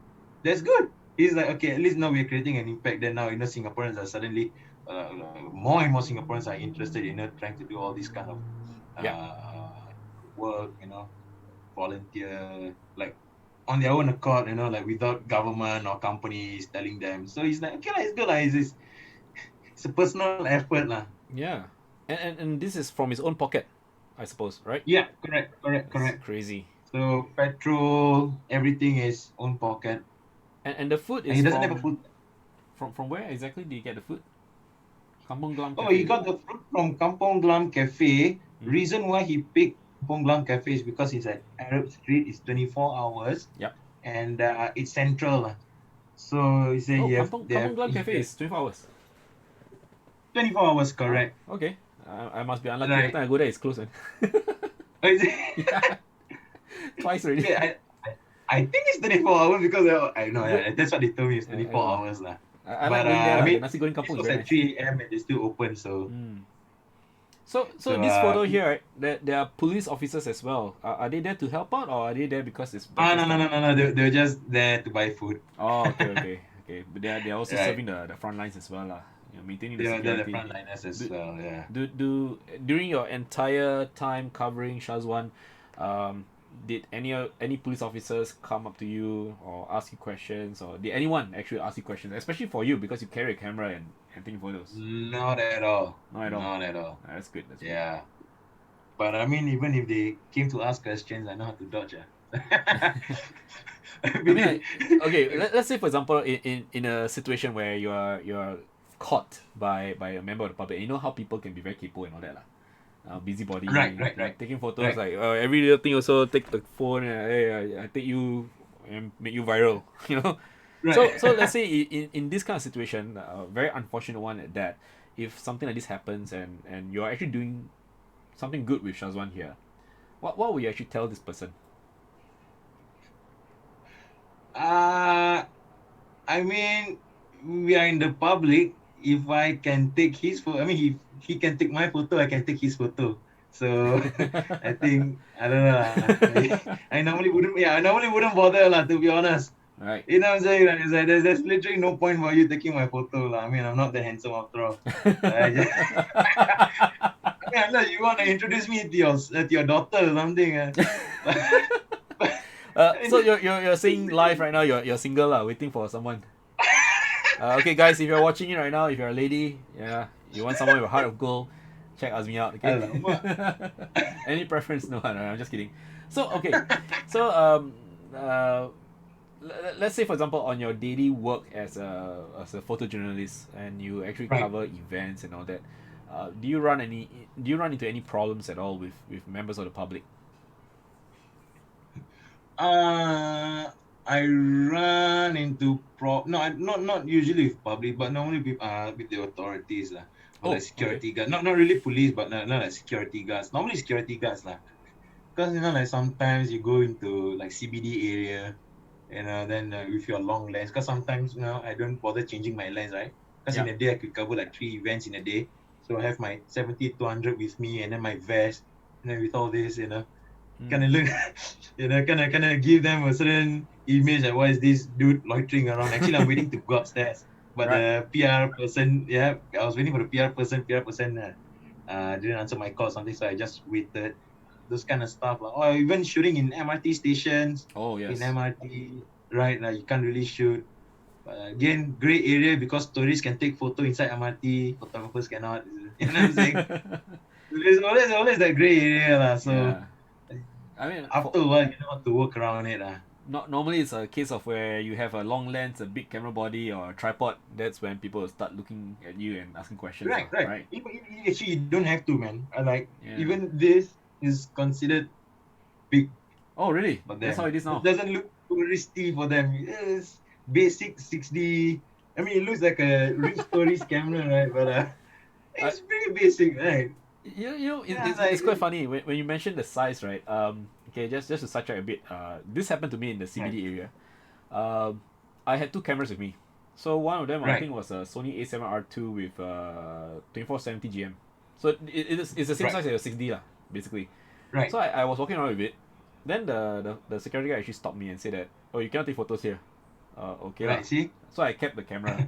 that's good. He's like, okay, at least now we're creating an impact. Then now Singaporeans are suddenly more and more Singaporeans are interested in trying to do all this kind of Yeah. work, volunteer like on their own accord, like without government or companies telling them. So he's like, okay, it's good, it's a personal effort, lah. Yeah. And this is from his own pocket, I suppose, right? Yeah, correct, correct, It's correct. crazy. So petrol, everything is own pocket. And the food And is he doesn't have a food. from where exactly did you get the food? Kampong Glam Oh, he Cafe. got the fruit from Kampong Glam Cafe. Mm-hmm. Reason why he picked Kampong Glam Cafe is because it's at Arab Street. It's 24 hours, Yep. and it's central, lah. So he said Oh, you have they Kampong have Glam Cafe easier is 24 hours. 24 hours, Oh, correct. okay. I must be unlucky. Every Right. time I go there, it's closed, man. Oh, is it? Yeah, twice already. Okay, I think it's 24 hours because I know, Is it? yeah, that's what they told me. It's I 24 don't know. hours, lah. I like But going there I lah. The mean, nasi goreng this kampung is was very at nice. 3 a.m. and they're still open. So Mm. So so this photo here, right? There are police officers as well. Are they there to help out, or are they there because it's breakfast no, time? no, no, no. They're just there to buy food. Oh, okay. But they're also Right. serving the front lines as well, lah. Maintaining the They're the security. frontliners as Do, well. Yeah. during your entire time covering Shazwan, did any police officers come up to you or ask you questions, or did anyone actually ask you questions, especially for you because you carry a camera and taking photos? Not at all. Not at all. Not at all. That's good. That's good. Yeah. But I mean, even if they came to ask questions, I know how to dodge. I mean, like, okay, let's say for example, in a situation where you're caught by a member of the public, and you know how people can be very capable and all that lah. Busybody, Right. taking photos, Right. like every little thing also take the phone and hey, I take you and make you viral, you know. Right. So let's say in this kind of situation, a very unfortunate one at that, if something like this happens and you're actually doing something good with Shazwan here, what would you actually tell this person? I mean, we are in the public. If I can take his photo, I mean, he can take my photo, I can take his photo. So I think I don't know. I normally wouldn't. Yeah, I normally wouldn't bother lah. To be honest, Right. you know what I'm saying? Like, it's like, there's literally no point for you taking my photo lah. I mean, I'm not that handsome after all. I mean, unless you want to introduce me to your daughter or something. So you're saying live right now, you're single lah, waiting for someone. Okay guys, if you're watching it right now, if you're a lady, yeah, you want someone with a heart of gold, check Azmi out, okay? Alamak. Any preference? No, I'm just kidding. So okay, so let's say for example on your daily work as a photojournalist and you actually Right. cover events and all that, do you run into any problems at all with members of the public? Uh, I run into no, not usually with public, but normally with the authorities lah, or like Oh, okay. security guards. Not really police, but not like security guards. Normally security guards lah, because like sometimes you go into like CBD area, then with your long lens, because sometimes I don't bother changing my lens, right? Because Yeah. in a day I could cover like 3 events in a day, so I have my 70-200 with me, and then my vest, and then with all this, kind Mm. of look, kind of give them a certain image like what is this dude loitering around. Actually, I'm waiting to go upstairs, but Right. the PR person, yeah, I was waiting for the PR person. Didn't answer my call or something, so I just waited. Those kind of stuff, like, or even shooting in MRT stations, Oh in yes. MRT, right? Like you can't really shoot. But again, gray area because tourists can take photo inside MRT, photographers cannot. You know what I'm saying? There's always that gray area, lah. So Yeah. I mean, for after a while, you know how to work around it. not normally it's a case of where you have a long lens, a big camera body, or a tripod. That's when people will start looking at you and asking questions, Right, lah. right. Right? Actually, you don't have to, man. Like, Yeah. even this is considered big Oh, really? for That's how them. it is It now. doesn't look touristy for them. It's basic 6D. I mean, it looks like a rich tourist camera, right? But I, it's very basic, right? Yeah, it's like, quite funny when you mentioned the size, right? Okay, just to sidetrack a bit. This happened to me in the right, CBD area. Um, I had two cameras with me. So one of them I right, think was a Sony A7R2 with 2470 GM. So it's the same right, size as a 6D lah, basically. right, So I was walking around with it. Then the security guy actually stopped me and said that, oh, you cannot take photos here. Okay lah. right. See? So I kept the camera.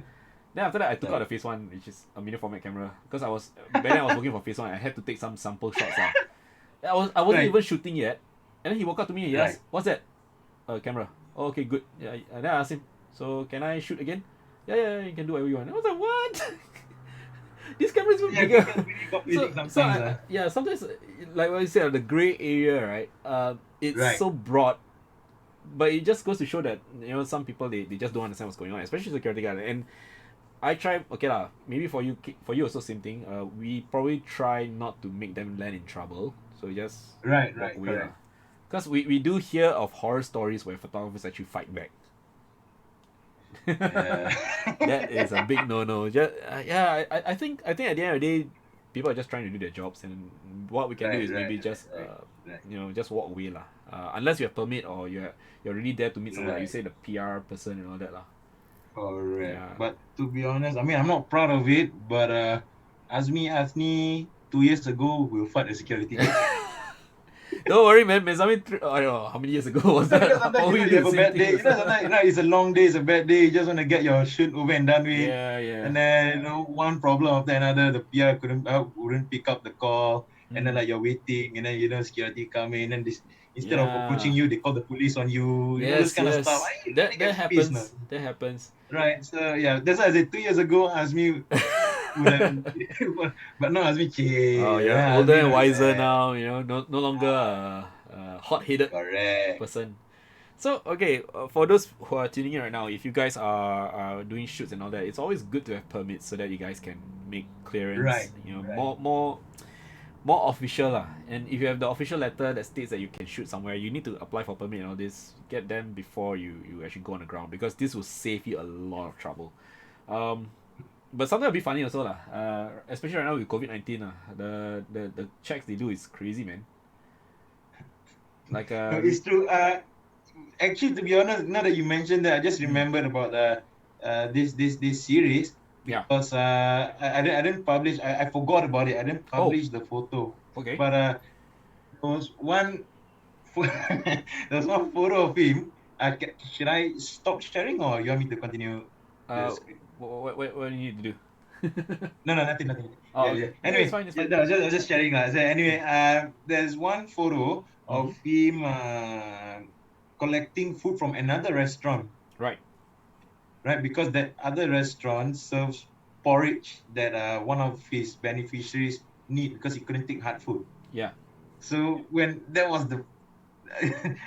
Then after that I took out Right. the Phase One, which is a medium format camera, because I was back then I was working for Phase One. I had to take some sample shots lah. I wasn't Right, even shooting yet, and then he walked up to me and he right. asked, "What's that?" Camera. Oh, okay, good. Yeah, and then I asked him, "So can I shoot again?" Yeah, yeah, yeah, you can do whatever you want. I was like, "What?" This camera is even Yeah, bigger. it gets really so confusing so sometimes. yeah, sometimes like what you said, the gray area, right? It's Right, so broad, but it just goes to show that some people they just don't understand what's going on, especially security guard. And I try, okay lah, maybe for you also same thing. We probably try not to make them land in trouble, so we just right, walk right, away lah. correct. Because we do hear of horror stories where photographers actually fight back. Yeah. That is a big no. Just yeah, I think at the end of the day, people are just trying to do their jobs, and what we can do Right, is right, maybe right, just right, right, just walk away lah. Unless you have permit or you're really there to meet someone, like you right. say the PR person and all that lah. Correct. Yeah. But to be honest, I mean, I'm not proud of it, but Athni 2 years ago will fight a security guard. Don't worry, man. I don't know how many years ago was that. Because sometimes Probably you do have the a same bad thing day. also. Sometimes it's a long day, it's a bad day. You just want to get your shoot over and done with, Yeah, yeah. and then one problem after another. The PR wouldn't pick up the call, and then Mm. like you're waiting, and then security come in, and this instead of approaching Yeah. you, they call the police on you. This Yes, kind of stuff. yes. I really That get pissed now. happens. That happens. Right. So yeah, that's why I said 2 years ago, Azmi would have, but no, Azmi Oh, chill. you're Yeah, older Azmi and not like wiser that. now. No longer Ah, a hot-headed correct. person. So okay, for those who are tuning in right now, if you guys are doing shoots and all that, it's always good to have permits so that you guys can make clearance. Right. Right. More official lah. And if you have the official letter that states that you can shoot somewhere, you need to apply for permit and all this. Get them before you actually go on the ground, because this will save you a lot of trouble. Um, but something a bit funny also lah. Especially right now with COVID-19 lah. The checks they do is crazy, man. Like No, it's true. Actually, to be honest, now that you mentioned that, I just mm, remembered about this series yeah. because I didn't publish. I forgot about it. I didn't Oh, publish the photo, okay. but there was one there was one photo of him. Should I stop sharing or you want me to continue the Uh, screen? what do you need to do? No, nothing, nothing. Oh, Yeah, yeah. okay. Yeah, it's Anyway, fine. It's yeah, fine. no, I was just sharing. So anyway, there's one photo Mm-hmm. of him collecting food from another restaurant, Right. right? Because that other restaurant serves porridge that one of his beneficiaries need because he couldn't take hard food. Yeah. So when that was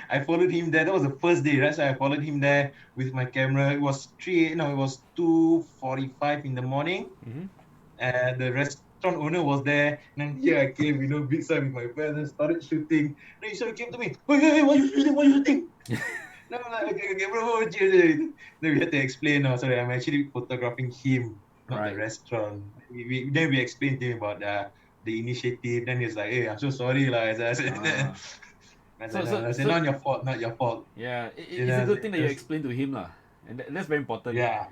I followed him there. That was the first day, right? So I followed him there with my camera. It was it was 2:45 in the morning. Mm-hmm. And the restaurant owner was there. And then here I came, big sign with my friends and started shooting. Then he sort of came to me, hey, what are you shooting? What are you shooting? No, I'm like, okay, bro, chill. Then we had to explain, sorry, I'm actually photographing him, not the Right. restaurant. Then we explained to him about the initiative. Then he's like, hey, I'm so sorry. Like, I said, Ah. I So said, so no, I said, so not your fault, not your fault. yeah, it's a I good said, thing that you just, explained to him lah, and that's very important. yeah,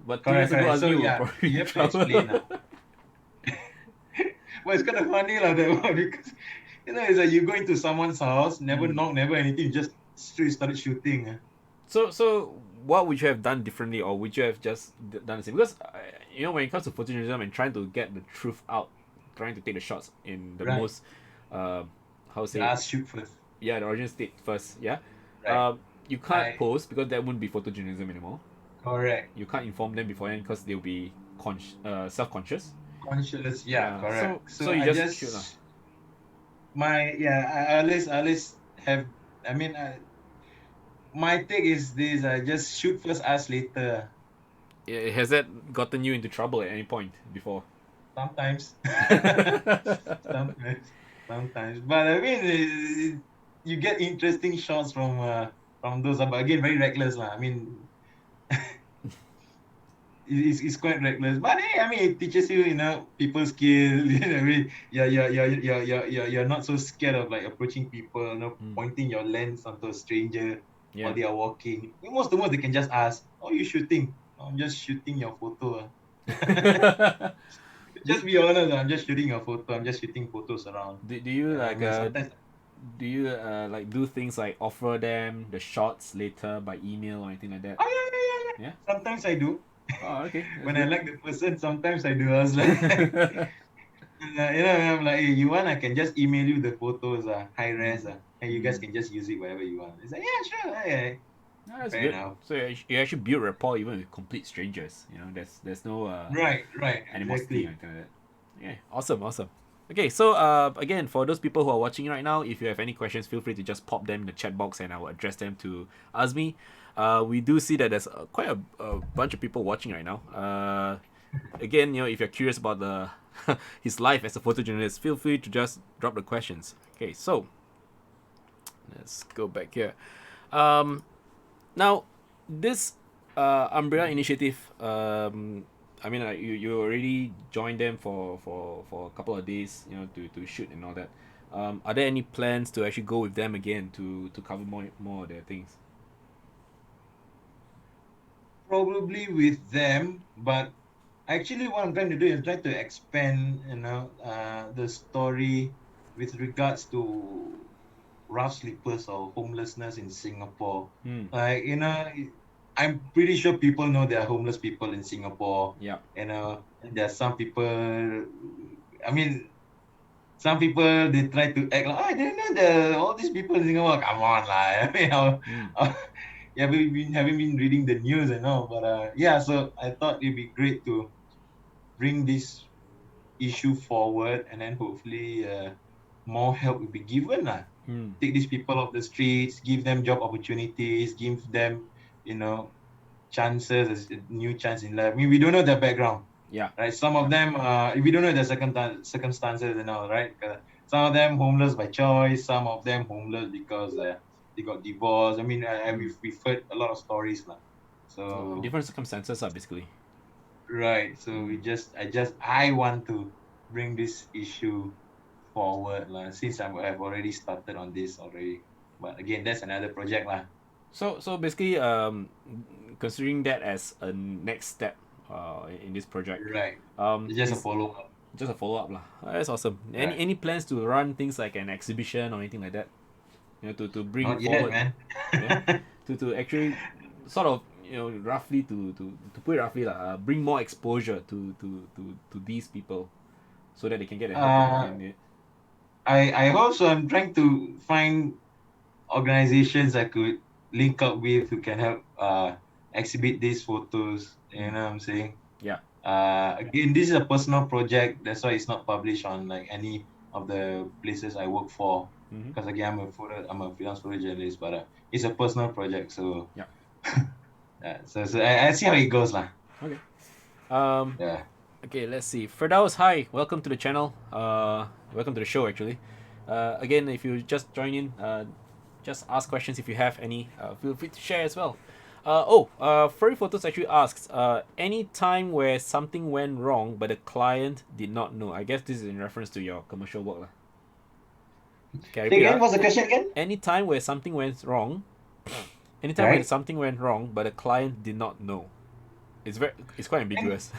But 2 years correct, ago, correct. So Azmi will yeah, probably be you in have to explain. trouble. Well, it's kind of funny like that one because it's like you go into someone's house, never Mm. knock, never anything, just straight started shooting. So what would you have done differently, or would you have just done the same? Because when it comes to photojournalism and trying to get the truth out, trying to take the shots in the Right. most, uh, how to say, Just shoot first. yeah, the original state first, yeah. Right. You can't I post because that wouldn't be photojournalism anymore. correct. You can't inform them beforehand because they'll be self-conscious. Conscious, yeah, Yeah. So correct. so So you I just shoot lah. just I always have. I mean, my take is this: I just shoot first, ask later. Has that gotten you into trouble at any point before? Sometimes, sometimes, sometimes. But I mean, you get interesting shots from those. But again, very reckless lah. I mean, it's quite reckless. But hey, I mean, it teaches you, people skill. You're not so scared of like approaching people, Mm. pointing your lens onto a stranger while Yeah. they are walking. Most the most they can just ask, "Oh, you shooting?" "Oh, I'm just shooting your photo." do, Just be honest. I'm just shooting your photo. I'm just shooting photos around. do you I like mean, sometimes. do you like do things like offer them the shots later by email or anything like that? Oh yeah. Yeah. Sometimes I do. Oh, okay, that's When I good. like the person, sometimes I do. I was like, I'm like, hey, you want? I can just email you the photos, high res, and you guys Mm. can just use it wherever you want. It's like, yeah, sure, yeah, No, that's fair good. enough. So you actually build rapport even with complete strangers. There's no Right, animosity or exactly. anything like that. Yeah, awesome, awesome. Okay, so again, for those people who are watching right now, if you have any questions, feel free to just pop them in the chat box, and I will address them to Azmi. We do see that there's quite a bunch of people watching right now. Again, if you're curious about the his life as a photojournalist, feel free to just drop the questions. Okay, so let's go back here. Now, this umbrella initiative, I mean, you already joined them for a couple of days, to shoot and all that. Are there any plans to actually go with them again to cover more of their things? Probably with them, but actually, what I'm trying to do is try to expand, the story with regards to rough sleepers or homelessness in Singapore. Hmm. Like, I'm pretty sure people know there are homeless people in Singapore. Yeah. And there are some people, I mean, some people they try to act like, oh, I didn't know all these people in Singapore. Come on, lah. I mean, Hmm. yeah, we haven't been reading the news and all, but yeah. So I thought it'd be great to bring this issue forward, and then hopefully more help will be given lah. Hmm. Take these people off the streets, give them job opportunities, give them, chances, a new chance in life. I mean, we don't know their background, Yeah. right? Some of them, we don't know their circumstances and all, right? Some of them homeless by choice, some of them homeless because they got divorced. I mean, we've heard a lot of stories lah. So Different circumstances, basically. right. So I want to bring this issue forward lah. Since I've already started on this already. But again, that's another project lah. So basically, considering that as a next step, in this project, Right. It's just a is follow up. just a follow up lah. That's awesome. Any Right. any plans to run things like an exhibition or anything like that? To bring Not yet, forward, man. yeah, to actually sort of roughly to put it roughly lah, bring more exposure to these people, so that they can get the help that they uh, can need. I also am trying to find organizations I could link up with who can help exhibit these photos. You know what I'm saying? Yeah. Again, this is a personal project. That's why it's not published on like any of the places I work for. Mm-hmm. because again I'm a freelance photojournalist, but it's a personal project, so Yeah. so I see how it goes lah. Okay. Um. Yeah. Okay. Let's see. Firdaus, hi. Welcome to the channel. Welcome to the show. Actually. Again, if you just join in, just ask questions if you have any. Feel free to share as well. Furry Photos actually asks, any time where something went wrong but the client did not know. I guess this is in reference to your commercial work lah. Okay, I Say repeat. again, what's the question again? Any time where something went wrong, anytime when Right. something went wrong but the client did not know. It's quite ambiguous.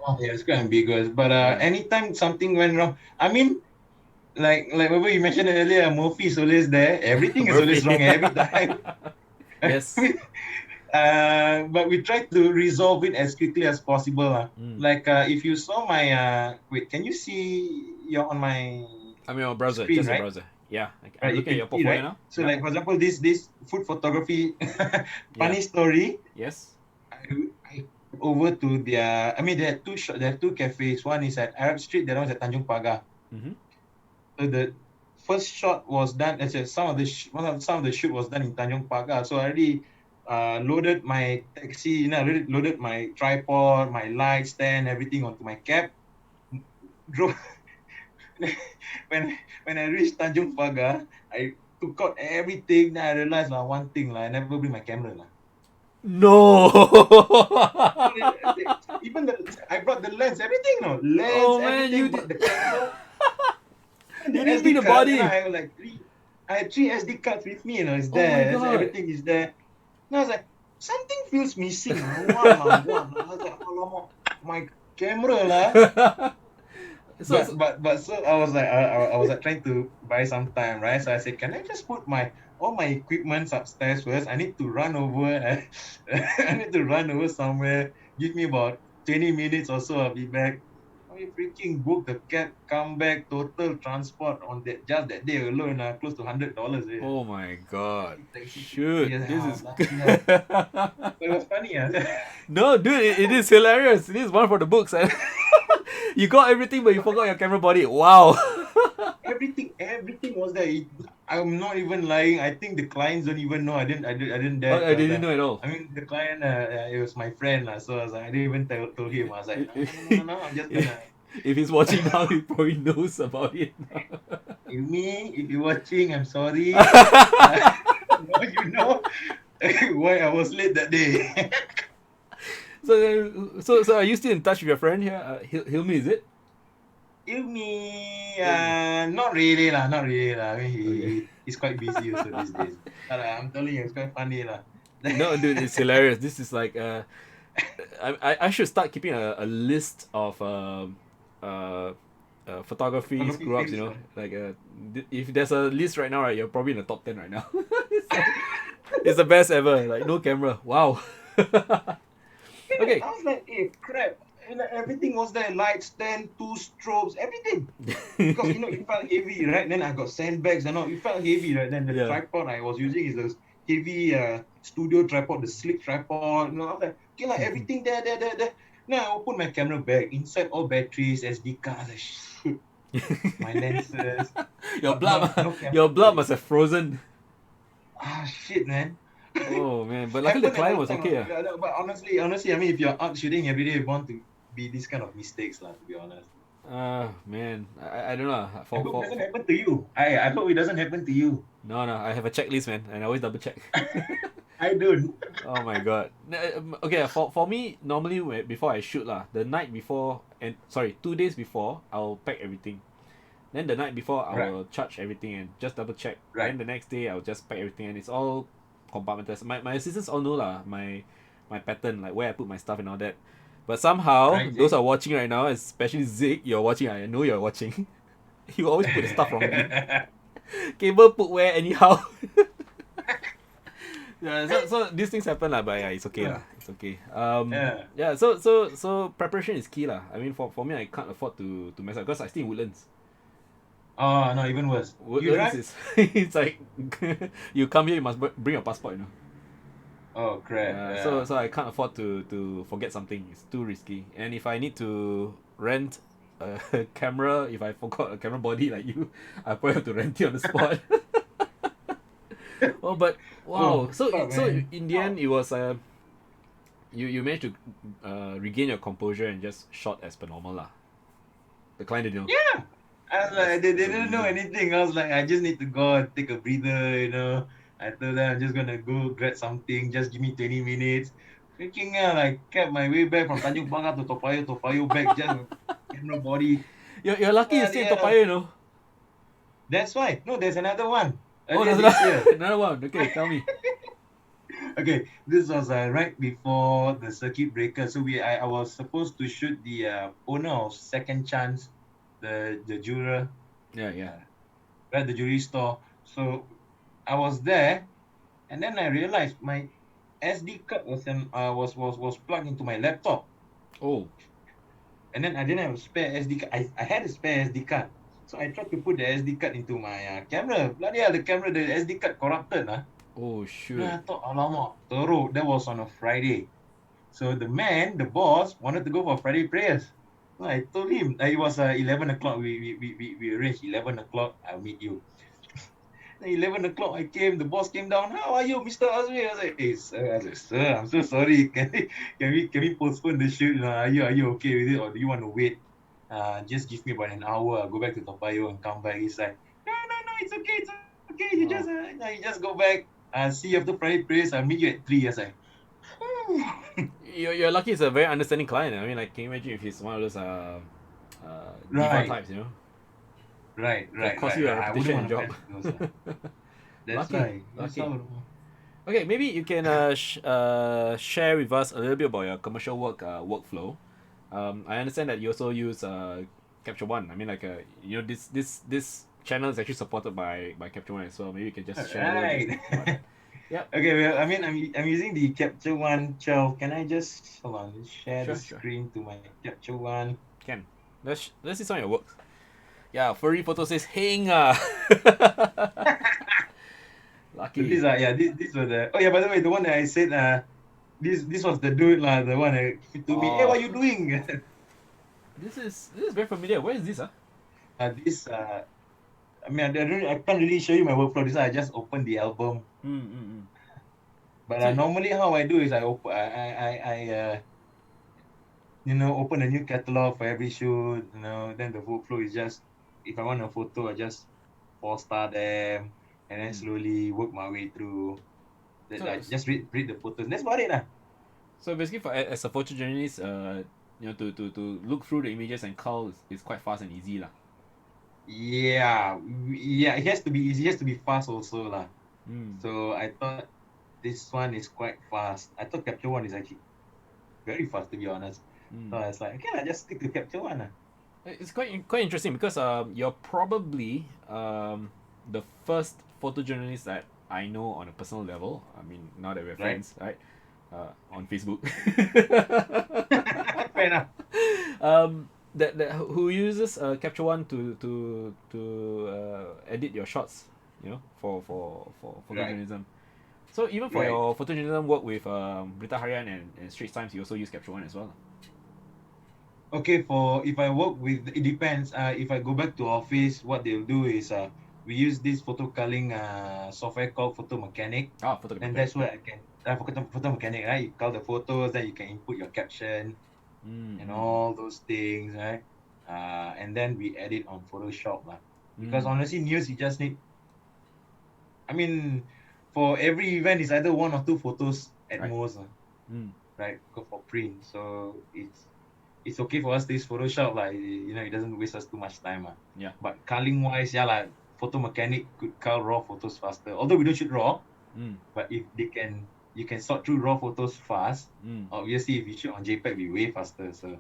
Oh yeah, it's quite ambiguous. But Yeah. anytime something went wrong, I mean, like what you mentioned earlier, Murphy is always there. Everything is always Murphy. wrong every time. Yes. But we try to resolve it as quickly as possible. Mm. Like if you saw my wait, can you see you're on my I'm your browser, screen, just your right? browser. Yeah, I'm Right, you looking at can your see, portfolio right? now. So Yeah. like for example, this food photography Yeah. funny story. Yes. I over to their. I mean, there are two cafes. One is at Arab Street. The other one is at Tanjung Pagar. Mm-hmm. So the first shot was done. Actually, some of the shoot was done in Tanjung Pagar. So I already loaded my taxi. I already loaded my tripod, my light stand, everything onto my cab. Drove when I reached Tanjung Pagar, I took out everything. Then I realized one thing I never bring my camera No. Even I brought the lens, everything, lens, Oh man, you everything, did. but the camera and the You didn't bring SD the card. body. I have like I had three SD cards with me. It's Oh my there, god. everything is there. And I was like, something feels missing. One. I was like, alamak, my camera lah. so, so But so I was like I was like trying to buy some time, right? So I said, can I just put all my equipment upstairs first? I need to run over. I need to run over somewhere. Give me about 20 minutes or so. I'll be back. I freaking book the cab, come back, total transport on that day alone, close to $100. oh my god. Taxi Shoot, ticket. this is. Bloody hell. But it was funny. No, dude, it is hilarious. It is one for the books. You got everything, but you forgot your camera body. Wow. Everything was there. I'm not even lying. I think the clients don't even know. I didn't dare I tell didn't them. know at all. I mean, the client, it was my friend, so I was like, I didn't even tell him. I was like, no, I'm just gonna. If he's watching now, he probably knows about it. If you're watching, I'm sorry. Now you know why I was late that day. So are you still in touch with your friend here? Hilmi, is it? Ilmi, not really lah, not really lah. I mean, Okay. he's quite busy also these days. But I'm telling you, it's quite funny lah. No, dude, it's hilarious. This is like I should start keeping a list of photography screw ups. You know, like if there's a list right now, right, you're probably in the top 10 right now. It's the best ever. Like no camera. Wow. Okay. I was like, hey, crap. Everything was there, light stand, two strobes, everything. Because it felt heavy, right? Then I got sandbags and all. It felt heavy, right? Then the Yeah. tripod I was using is the heavy studio tripod, the slick tripod. I was like, okay, like everything there. Now I open my camera bag. Inside all batteries, SD cards, like, shoot. My lenses. Your But blood, no camera. your blood must have frozen. Shit, man. Oh man, but luckily the client was okay. Yeah, no, but honestly, I mean, if you're out shooting every day, you want to be this kind of mistakes, to be honest. Man, I don't know. I hope it doesn't happen to you. I hope it doesn't happen to you. No, I have a checklist, man, and I always double check. I don't. Oh my god. Okay, for me, normally before I shoot the night before, 2 days before, I'll pack everything. Then the night before, I will charge everything and just double check. Right. Then the next day, I'll just pack everything, and it's all compartmentalized. My assistants all know my pattern, like where I put my stuff and all that. But somehow, Right, those are watching right now, especially Zig, you're watching. I know you're watching. You always put the stuff wrongly. Cable put where anyhow. Yeah, so these things happen but yeah, it's okay It's okay. Yeah. So preparation is key I mean, for me, I can't afford to mess up because I stay in Woodlands. Oh no, even worse. You Woodlands drive? is it's like you come here, you must bring your passport. Oh crap. So I can't afford to forget something. It's too risky. And if I need to rent a camera, if I forgot a camera body like you, I probably have to rent it on the spot. Oh, but wow. Oh, So fuck, so man. in the end, it was you managed to regain your composure and just shot as per normal lah. The client didn't know. Yeah. I was like, they That's didn't know amazing. anything. I was like, I just need to go and take a breather, you know. I told them I'm just gonna go grab something. Just give me 20 minutes. Freaking hell, I kept my way back from Tanjung Pagar to Toa Payoh back just with camera body. You're lucky you Bloody stay in Toa hell. Payoh, you know. That's why. No, there's another one Oh, earlier there's this year. another one. Okay, tell me. Okay, this was right before the circuit breaker. So I was supposed to shoot the owner of Second Chance, the jeweler, Yeah, yeah. at the jewelry store. So I was there, and then I realized my SD card was plugged into my laptop, Oh, and then I didn't have a spare SD card. I had a spare SD card, so I tried to put the SD card into my camera. Bloody hell, the SD card corrupted. oh Then shoot. I thought, alamak, teruk. That was on a Friday. So the boss, wanted to go for Friday prayers. So I told him, it was 11 o'clock. We arranged 11 o'clock. I'll meet you. Then 11 o'clock, I came. The boss came down. How are you, Mr. Azmi? I was like, hey, sir. I said, sir, I'm so sorry. Can we postpone the shoot? Are you okay with it, or do you want to wait? Just give me about an hour. I'll go back to Toa Payoh and come back. He's like, no, it's okay, it's okay. Wow. You just go back. See you after Friday prayers. I'll meet you at 3. I was like, You're lucky. It's a very understanding client. I mean, like, can you imagine if he's one of those diva right. types, you know? Right, That right, cost right, you a right. I wouldn't reputation and want to job. mess with those. That's Lucky, right. That's lucky. how. Okay, maybe you can share with us a little bit about your commercial work workflow. I understand that you also use Capture One. I mean, like this channel is actually supported by Capture One as well. Maybe you can just share a little bit Right. about that. Yep. Okay. Well, I mean, I'm using the Capture One 12. Can I just hold on? Share the Sure, sure. screen to my Capture One. Can. Let's see some of your work. Yeah, Furry Photo says hang ah. So Lucky. these are these were the. Oh yeah, by the way, the one that I said this was the dude lah, the one that to me. Hey, Oh, what you doing? this is very familiar. Where is this? This I mean, I can't really show you my workflow. This one, I just opened the album. Mm. But So normally how I do is I open open a new catalog for every shoot. Then the workflow is just, if I want a photo, I just 4-star them, and then slowly work my way through. so I just read the photos. That's about it lah. so basically, as a photojournalist, to look through the images and cull is quite fast and easy lah. Yeah, yeah. It has to be easy. It has to be fast also lah. Mm. So I thought this one is quite fast. I thought Capture One is actually very fast, to be honest. So I was like, okay, I just stick to Capture One lah. It's quite interesting because you're probably the first photojournalist that I know on a personal level. I mean, now that we're Right. friends, right? On Facebook. Fair enough. That who uses Capture One to edit your shots, for photojournalism. So even for Right. your photojournalism work with Berita Harian and Straits Times, you also use Capture One as well. Okay, if I work with, it depends. If I go back to office, what they'll do is we use this photo culling software called Photo Mechanic, Photo. and that's where I can photo mechanic, right? You cull the photos, then you can input your caption and all those things, right? And then we edit on Photoshop lah. Because honestly, news you just need. I mean, for every event, it's either 1 or 2 photos at Right. most, Mm. right? Go for print, so it's okay for us to use Photoshop like, it doesn't waste us too much time. Yeah. But culling wise, yeah, like Photo Mechanic could cull raw photos faster. Although we don't shoot raw, but if you can sort through raw photos fast. Obviously, if you shoot on JPEG, it'll be way faster. So.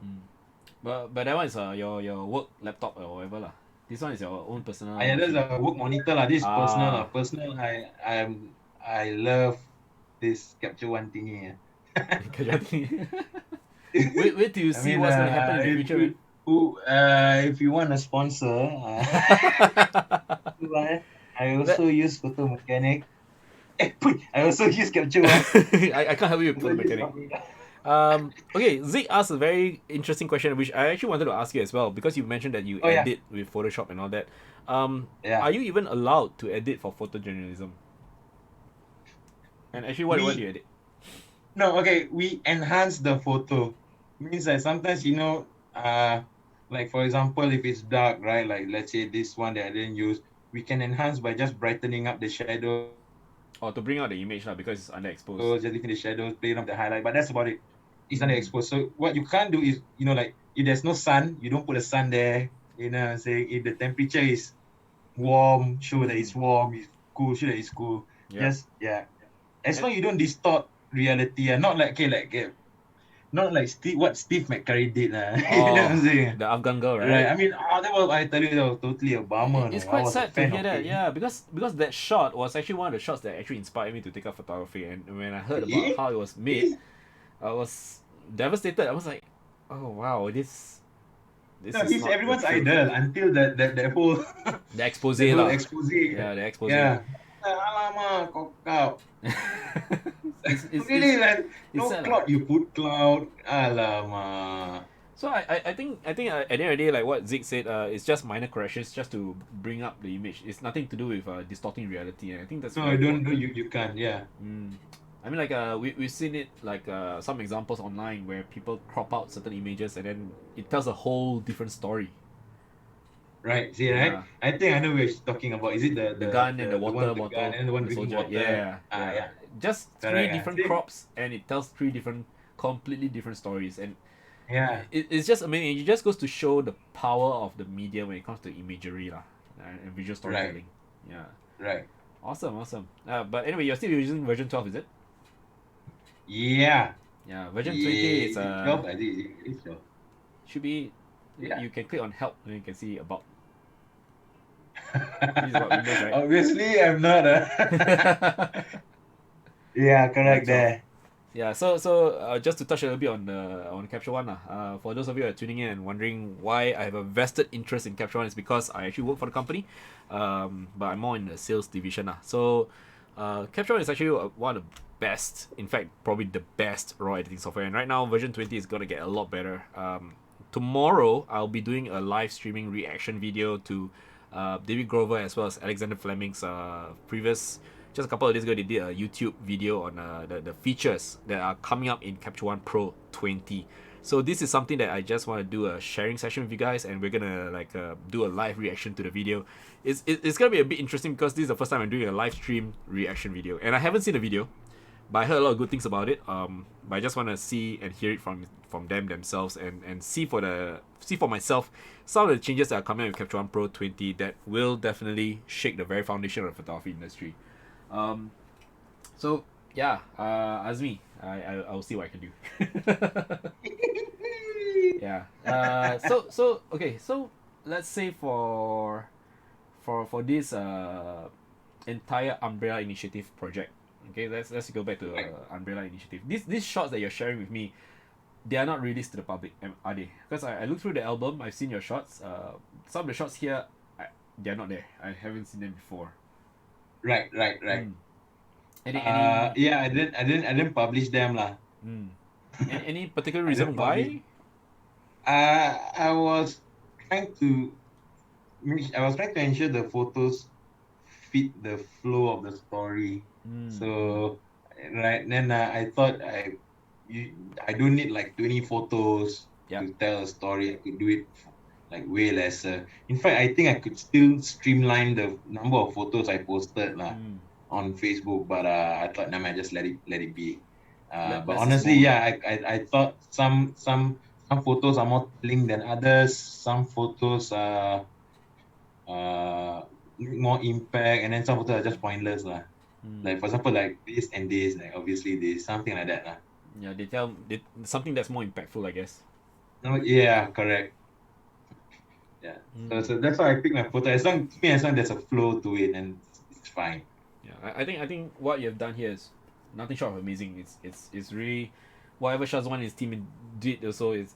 But that one is your work laptop or whatever lah. This one is your own personal. Yeah, that's a work monitor lah. This is personal lah. Ah. Personal, I love this Capture One thingy. Wait till you see what's gonna happen in the future. Man. If you want a sponsor, I also use Photo Mechanic. I also use Capture One. I can't help you with Photo Mechanic. Okay, Zeke asked a very interesting question, which I actually wanted to ask you as well, because you mentioned that you Oh yeah, edit with Photoshop and all that. yeah. Are you even allowed to edit for photojournalism? And actually, what do you We edit? No, okay. We enhance the photo. Means that sometimes like for example, if it's dark, right? Like let's say this one that I didn't use, we can enhance by just brightening up the shadows, just lifting the Or to shadows, bring out the playing up image the lah, because it's highlight. But that's underexposed. about it. It's underexposed. So what you can't do is, Mm. like if there's no sun, you don't put a sun there. You know what I'm saying? If the temperature is warm, show that it's warm. If cool, show that it's cool. Just yeah. As long as you don't And distort reality, not like what Steve McCurry did. You know what I'm oh, saying? the Afghan girl, Right. I right? mean, I tell you, that was totally a bummer. No, It's I quite was a sad to fan hear of that, it. yeah, because that shot was actually one of the shots that actually inspired me to take up photography. And when I heard about Eh? how it was made, Eh? I was devastated. I was like, oh wow, this No, is he's not the everyone's truth. idol until that whole The expose that whole lah, expose. yeah, the expose. Yeah. Alamak, cock out. It's Really, man. it's No sad lah. cloud, you put cloud. Alamak. So I think at the end of the day, like what Zeke said, it's just minor corrections just to bring up the image. It's nothing to do with distorting reality, and I think that's No, very don't, important. you can't. Yeah. Mm. I mean, like we've seen it like some examples online where people crop out certain images and then it tells a whole different story. Right. See, right? Yeah, I think I know what you're talking about. Is it the gun and the the one water with the gun bottle, and the one the drinking soldier. water? Yeah, Ah, yeah. yeah. Just three Correct. different See? crops and it tells three different, completely different stories. And Yeah. it's just amazing. It just goes to show the power of the media when it comes to imagery lah, and visual Right. storytelling. Yeah, Right. awesome, awesome. But anyway, you're still using version 12, is it? Yeah. Yeah, version 20 Yeah. is Is it 12? I think it's 12. should be. Yeah. You can click on help and you can see about. This is about Windows, right? Obviously, I'm not yeah, Yeah, correct 12. there. Yeah, so just to touch a little bit on Capture One lah. For those of you who are tuning in and wondering why I have a vested interest in Capture One, is because I actually work for the company, but I'm more in the sales division lah. So, Capture One is actually one of the best, in fact, probably the best raw editing software. And right now, version 20 is gonna get a lot better. Tomorrow I'll be doing a live streaming reaction video to David Grover as well as Alexander Fleming's previous. Just a couple of days ago, they did a YouTube video on the features that are coming up in Capture One Pro 20. So this is something that I just want to do a sharing session with you guys, and we're gonna do a live reaction to the video. It's gonna be a bit interesting because this is the first time I'm doing a live stream reaction video, and I haven't seen the video, but I heard a lot of good things about it. But I just want to see and hear it from them themselves, and see for myself some of the changes that are coming out with Capture One Pro 20 that will definitely shake the very foundation of the photography industry. Um, so yeah, Azmi, I'll see what I can do. Yeah. So okay. So let's say for this entire Umbrella Initiative project. Okay, let's go back to Right. Umbrella Initiative. These shots that you're sharing with me, they are not released to the public, are they? Because I looked through the album, I've seen your shots. Some of the shots here, they are not there. I haven't seen them before. Right. Mm. Any Yeah, I didn't publish them lah. mm. Any particular I reason didn't publish. why? I was trying to ensure the photos fit the flow of the story. Mm. So, right then I thought I don't need like 20 photos Yeah. to tell a story. I could do it like way lesser. In fact, I think I could still streamline the number of photos I posted lah Mm. on Facebook, but I thought, nah, man, just let it be. But Less is honestly, more, right? yeah, I thought some photos are more telling than others. Some photos are more impact, and then some photos are just pointless lah. Mm. Like for example, like this and this, like obviously this, something like that lah. Yeah, they something that's more impactful, I guess. No, yeah, correct. Yeah. So, Mm. so that's why I pick my photo. As long there's a flow to it, and it's fine. Yeah, I think what you've done here is nothing short of amazing. It's really whatever Shazwan and his team did also. It's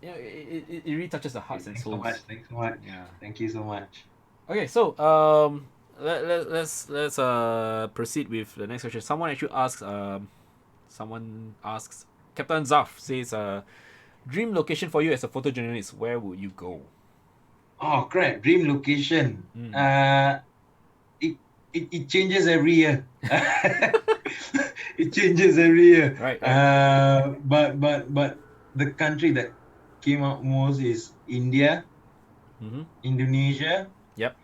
yeah, it really touches the hearts and Thanks so souls. much. Thanks so much. Yeah. Thank you so much. Okay, so let's proceed with the next question. Someone asks, Captain Zaf says, dream location for you as a photojournalist, where would you go? Oh crap! Dream location. Mm. It it changes every year. It changes every year. Right. But the country that came out most is India, Mm-hmm. Indonesia, Yep.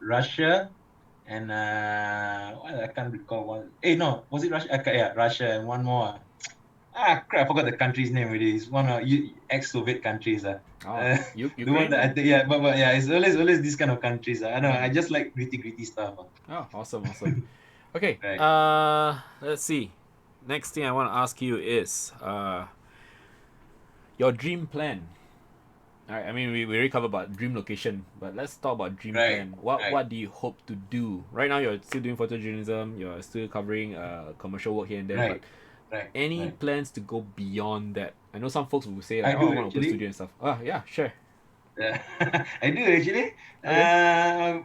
Russia, and what I can't recall one. Hey, no, was it Russia? Yeah, Russia, and one more. Crap! I forgot the country's name already. It's one of ex-Soviet countries. Oh, The one Ukraine. that I think, yeah, but yeah, it's always these kind of countries. I know. I Mm. just like gritty stuff. Oh, awesome. Okay. Right. Let's see. Next thing I want to ask you is your dream plan. Alright, I mean, we already covered about dream location, but let's talk about dream Right. plan. What Right. what do you hope to do? Right now, you're still doing photojournalism. You're still covering commercial work here and there. Right. But Right. any Right. plans to go beyond that? I know some folks will say like, I "Oh, I do want to open a actually. studio and stuff." Ah, yeah, sure. Yeah. I do actually. Okay.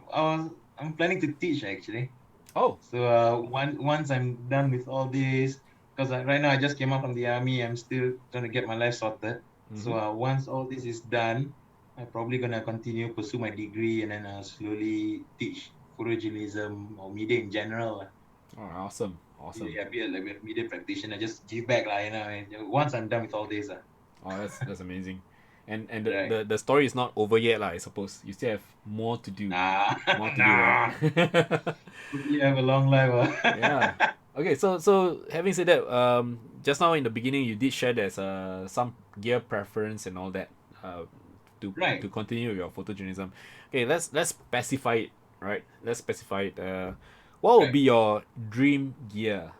I'm planning to teach actually. Oh. So once I'm done with all this, because right now I just came out from the army, I'm still trying to get my life sorted. So Mm-hmm. once all this is done, I'm probably gonna continue pursue my degree and then slowly teach photojournalism or media in general. Oh, awesome. Yeah, be a media practitioner, just give back lah, and once I'm done with all this. Oh, that's amazing. And Right. the story is not over yet, lah, I suppose. You still have more to do. Nah, More to do, right? nah. You have a long life. Yeah. Okay, so having said that, just now in the beginning you did share there's some gear preference and all that, Right. to continue your photojournalism. Okay, let's specify it, right? Let's specify it. What would Right. be your dream gear?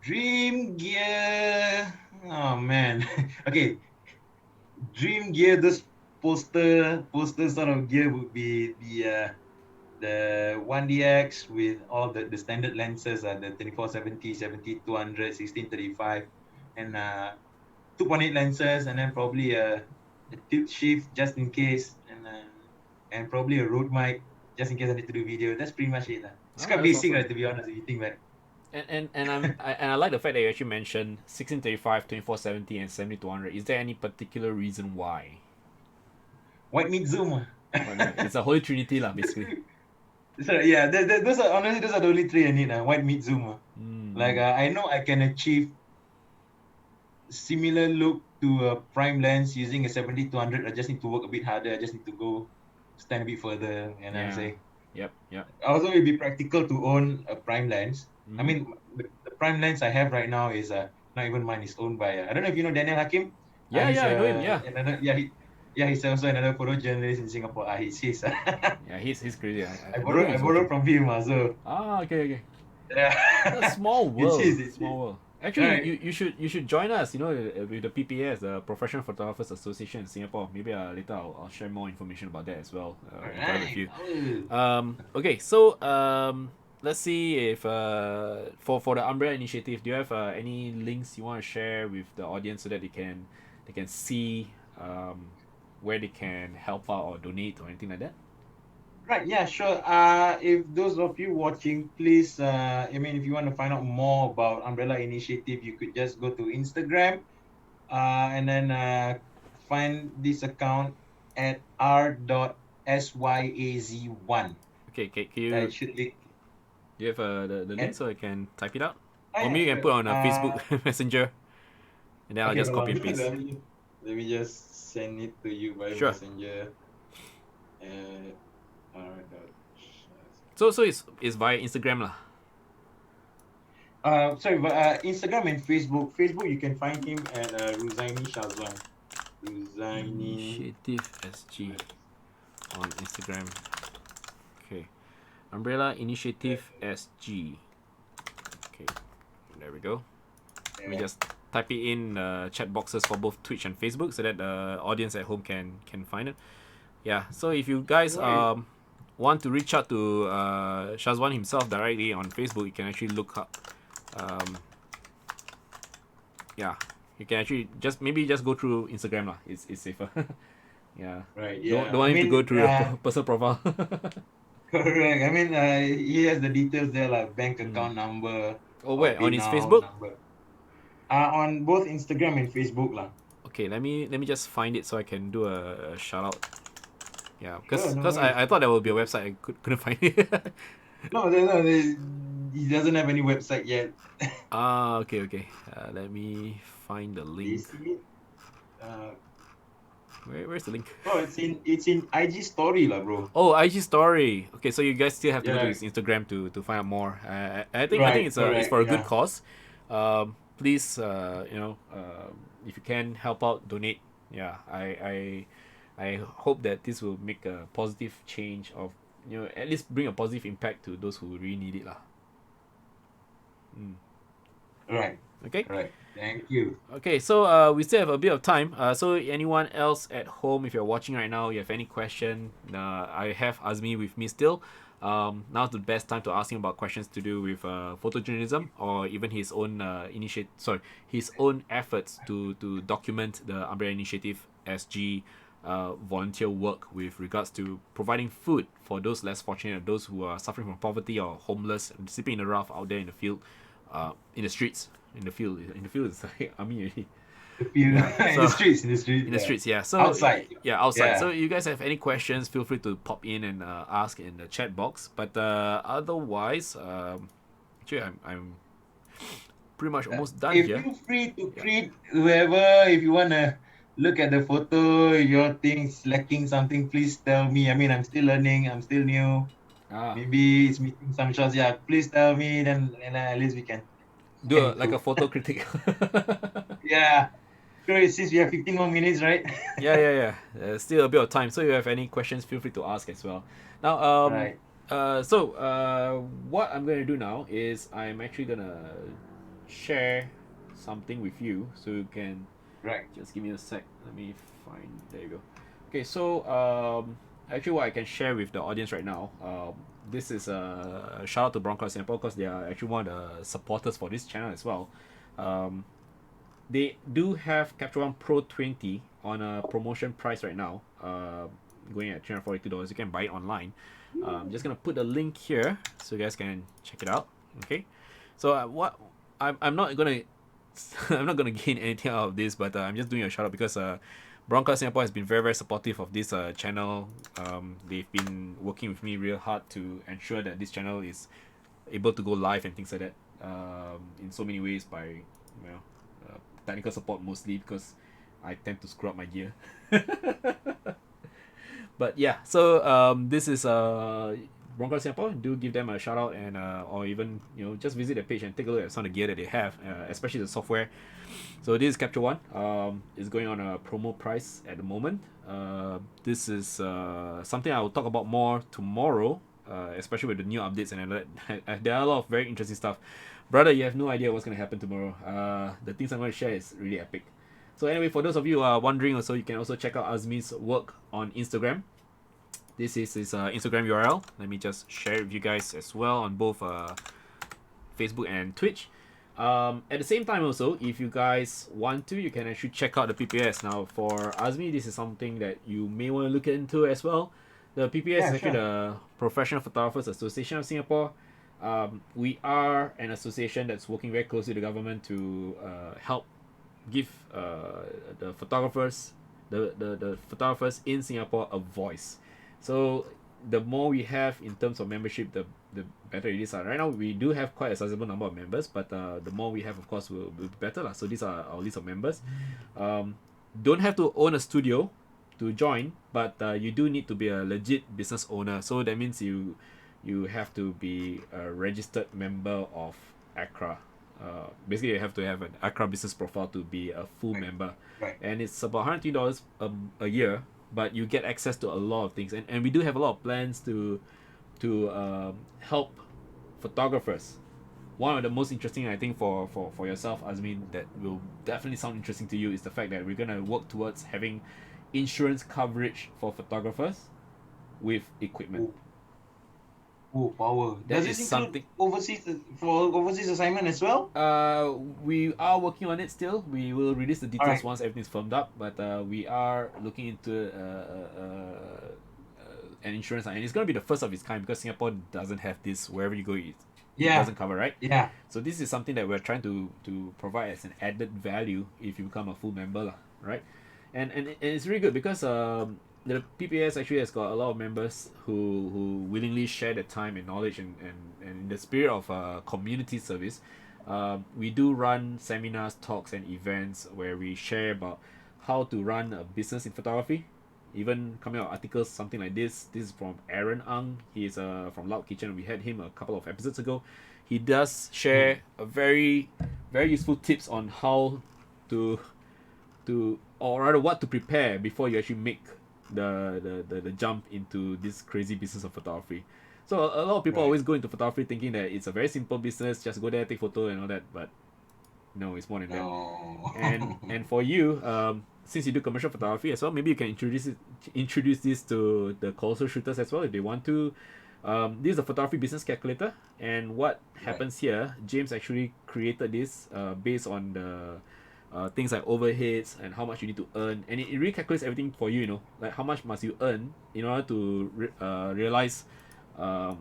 Dream gear. Oh man. Okay. Dream gear. This poster sort of gear would be the 1DX with all the standard lenses, the 2470, 70, 200, 1635, and 2.8 lenses, and then probably a tilt shift just in case, and probably a Rode mic just in case I need to do video. That's pretty much it. It's Oh, quite that's basic, awesome. right? To be honest, if you think back. And I like the fact that you actually mentioned 1635, 2470, and 7200. Is there any particular reason why? White meat zoom. Well, no, it's a holy trinity, lah, basically. So yeah, those are honestly those are the only three I need. White meat zoom. Mm. Like I know I can achieve similar look to a prime lens using a 70-200. I just need to work a bit harder. I just need to go stand a bit further. You know what I'm Yeah. saying? Yep. Also, it'd be practical to own a prime lens. I Mhm. mean, the prime lens I have right now is not even mine. It's owned by I don't know if you know Daniel Hakim. Yeah, He's I know him. Yeah. another he's also another photojournalist in Singapore. He's Yeah, he's crazy. I know borrowed he's from working. him. So Okay. yeah, A small it's world. his. Small world. Actually, Right. you should join us. You know, with the PPS, the Professional Photographers Association in Singapore. Maybe later I'll share more information about that as well. In private with you. Okay, so let's see if for the Umbrella Initiative, do you have any links you want to share with the audience so that they can see where they can help out or donate or anything like that? Right, yeah, sure. If those of you watching, please, if you want to find out more about Umbrella Initiative, you could just go to Instagram, and then find this account at r.syaz1. Okay, can It you should be. do you have the link And, so I can type it out? Or yeah, maybe you can sure. put on a Facebook Messenger, and then I'll Okay, just hold copy on. and paste. Let me just send it to you by Sure. Messenger. R. So it's via Instagram lah. Sorry, but Instagram and Facebook. Facebook, you can find him at Ruzaini Shazwan. Ruzaini. Initiative SG on Instagram. Okay, Umbrella Initiative SG. Okay, there we go. Let me just type it in chat boxes for both Twitch and Facebook so that the audience at home can find it. Yeah. So if you guys want to reach out to Shazwan himself directly on Facebook, you can actually look up. You can actually just go through Instagram lah. It's safer. Yeah. Right. Yeah. Don't want him to go through your personal profile. Correct. He has the details there, like bank account number. Oh, or where on his PayNow Facebook? number. On both Instagram and Facebook lah. Okay, let me just find it so I can do a shout out. Yeah, Sure, no because worries. I thought there would be a website. I couldn't find it. He doesn't have any website yet. Okay. Let me find the Do you link. see it? Where's the link? Oh, it's in IG story lah, bro. Oh, IG story. Okay, so you guys still have to go to Yeah, his Instagram to find out more. I think right, it's correct. for a good Yeah, cause. Please, if you can help out, donate. Yeah, I hope that this will make a positive change of, at least bring a positive impact to those who really need it lah. right, Okay. right. Thank you. Okay, so we still have a bit of time. So anyone else at home, if you're watching right now, you have any question, I have Azmi with me still. Now's the best time to ask him about questions to do with photojournalism or even his own his own efforts to document the Umbrella Initiative SG volunteer work with regards to providing food for those less fortunate, those who are suffering from poverty or homeless, and sleeping in the rough out there in the field, in the streets. In the field is like army already. The field Yeah. in So the streets, in the yeah. streets, yeah. So Outside, yeah, outside. So yeah. you guys have any questions, feel free to pop in and ask in the chat box. But otherwise, actually, I'm pretty much almost done If here. feel free to Yeah. treat whoever, if you wanna look at the photo, your things lacking something, please tell me. I mean, I'm still learning, I'm still new. Ah, Maybe it's missing some shots. Yeah, please tell me. Then and at least we do can like a improve. photo critic. Yeah. Sure, since we have 15 more minutes, right? Yeah. Still a bit of time. So if you have any questions, feel free to ask as well. Now, Right, what I'm gonna do now is I'm actually gonna share something with you, so you can right. just give me a sec. Let me find. There you go. Okay, so actually, what I can share with the audience right now, this is a shout out to Broncos Singapore because they are actually one of the supporters for this channel as well. Um, they do have Capture One Pro 20 on a promotion price right now, going at $342. You can buy it online. I'm just gonna put the link here so you guys can check it out. Okay, so what I'm not gonna I'm not gonna gain anything out of this, but I'm just doing a shout out because Broncos Singapore has been very very supportive of this channel. They've been working with me real hard to ensure that this channel is able to go live and things like that. In so many ways by technical support mostly because I tend to screw up my gear. But yeah, so this is Broncos Singapore. Do give them a shout out and or even just visit the page and take a look at some of the gear that they have, especially the software. So this is Capture One. It's going on a promo price at the moment. This is something I will talk about more tomorrow, especially with the new updates and all that. There are a lot of very interesting stuff. Brother, you have no idea what's gonna happen tomorrow. The things I'm gonna share is really epic. So anyway, for those of you who are wondering, also you can also check out Azmi's work on Instagram. This is his Instagram URL. Let me just share it with you guys as well on both Facebook and Twitch. At the same time also, if you guys want to, you can actually check out the PPS. Now for Azmi, this is something that you may want to look into as well. The PPS Yeah, is actually sure. the Professional Photographers Association of Singapore. We are an association that's working very closely with the government to help give the photographers, the photographers in Singapore a voice. So the more we have in terms of membership, the better it is. Right now we do have quite a sizable number of members, but the more we have, of course, will be better lah. So these are our list of members. Don't have to own a studio to join, but you do need to be a legit business owner. So that means you have to be a registered member of ACRA. Basically, you have to have an ACRA business profile to be a full Right, member, right. and it's about $120 a year, but you get access to a lot of things, and we do have a lot of plans to help photographers. One of the most interesting, I think, for yourself, Azmin, that will definitely sound interesting to you is the fact that we're gonna work towards having insurance coverage for photographers with equipment. Oh, oh, power. That Does is this include something. overseas assignment as well? We are working on it still. We will release the All details right. once everything's firmed up. But we are looking into an insurance, and it's gonna be the first of its kind because Singapore doesn't have this. Wherever you go, it Yeah. doesn't cover, right? Yeah. So this is something that we're trying to provide as an added value if you become a full member lah, right? And it's really good because the PPS actually has got a lot of members who willingly share their time and knowledge, and in the spirit of community service, we do run seminars, talks, and events where we share about how to run a business in photography. Even coming out articles, something like this. This is from Aaron Ang. He is from Loud Kitchen. We had him a couple of episodes ago. He does share a very useful tips on how to or rather what to prepare before you actually make the jump into this crazy business of photography. So a lot of people Right. always go into photography thinking that it's a very simple business, just go there, take photo and all that, but no, it's more than that. No. And for you, since you do commercial photography as well, maybe you can introduce this to the closer shooters as well if they want to. This is a photography business calculator, and what happens here, James actually created this based on the things like overheads and how much you need to earn, and it really calculates everything for you, you know, like how much must you earn in order to realize um,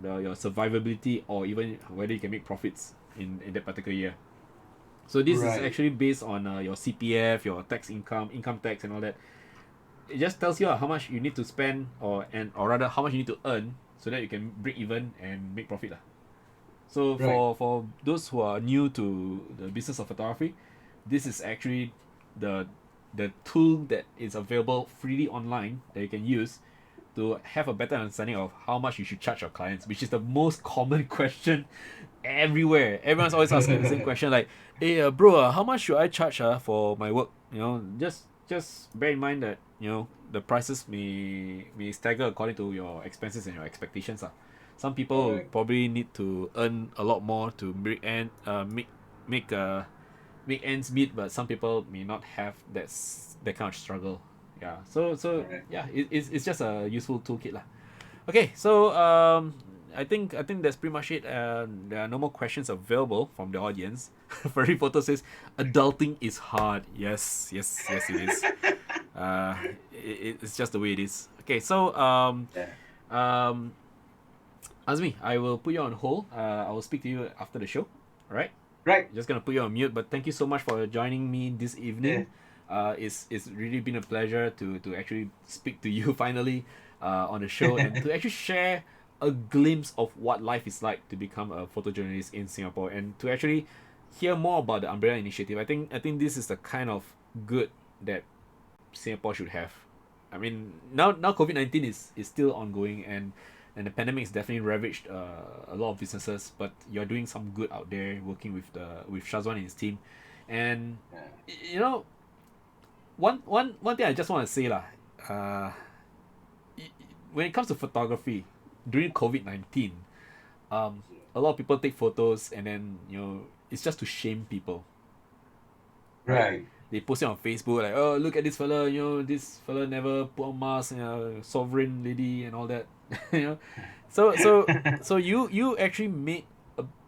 your survivability, or even whether you can make profits in that particular year. So this is Right. actually based on your CPF, your tax income tax, and all that. It just tells you how much you need to spend, or rather how much you need to earn, so that you can break even and make profit lah. So Right. for those who are new to the business of photography, this is actually the tool that is available freely online that you can use to have a better understanding of how much you should charge your clients, which is the most common question everywhere. Everyone's always asking the same question, like, "Hey, bro, how much should I charge for my work?" You know, just bear in mind that, you know, the prices may stagger according to your expenses and your expectations. Some people Correct. probably need to earn a lot more to make make ends meet, but some people may not have that kind of struggle. Yeah. So Correct. yeah, it's just a useful toolkit lah. Okay, so I think that's pretty much it. There are no more questions available from the audience. Furry Photo says, "Adulting is hard." Yes, it is. Uh, it's just the way it is. Okay, so Yeah. um, Azmi, I will put you on hold. I will speak to you after the show. All right. Right. Just gonna put you on mute, but thank you so much for joining me this Yeah. evening. It's really been a pleasure to actually speak to you finally on the show, and to actually share a glimpse of what life is like to become a photojournalist in Singapore, and to actually hear more about the Umbrella Initiative. I think this is the kind of good that Singapore should have. I mean, now COVID-19 is still ongoing, and the pandemic is definitely ravaged a lot of businesses. But you're doing some good out there, working with Shazwan and his team, and Yeah. you know, one thing I just want to say lah. Uh, when it comes to photography during COVID-19, a lot of people take photos, and then, you know, it's just to shame people, right? Right. They post it on Facebook like, "Oh, look at this fella, you know, this fella never put on mask, you know, sovereign lady and all that," you know. So you actually made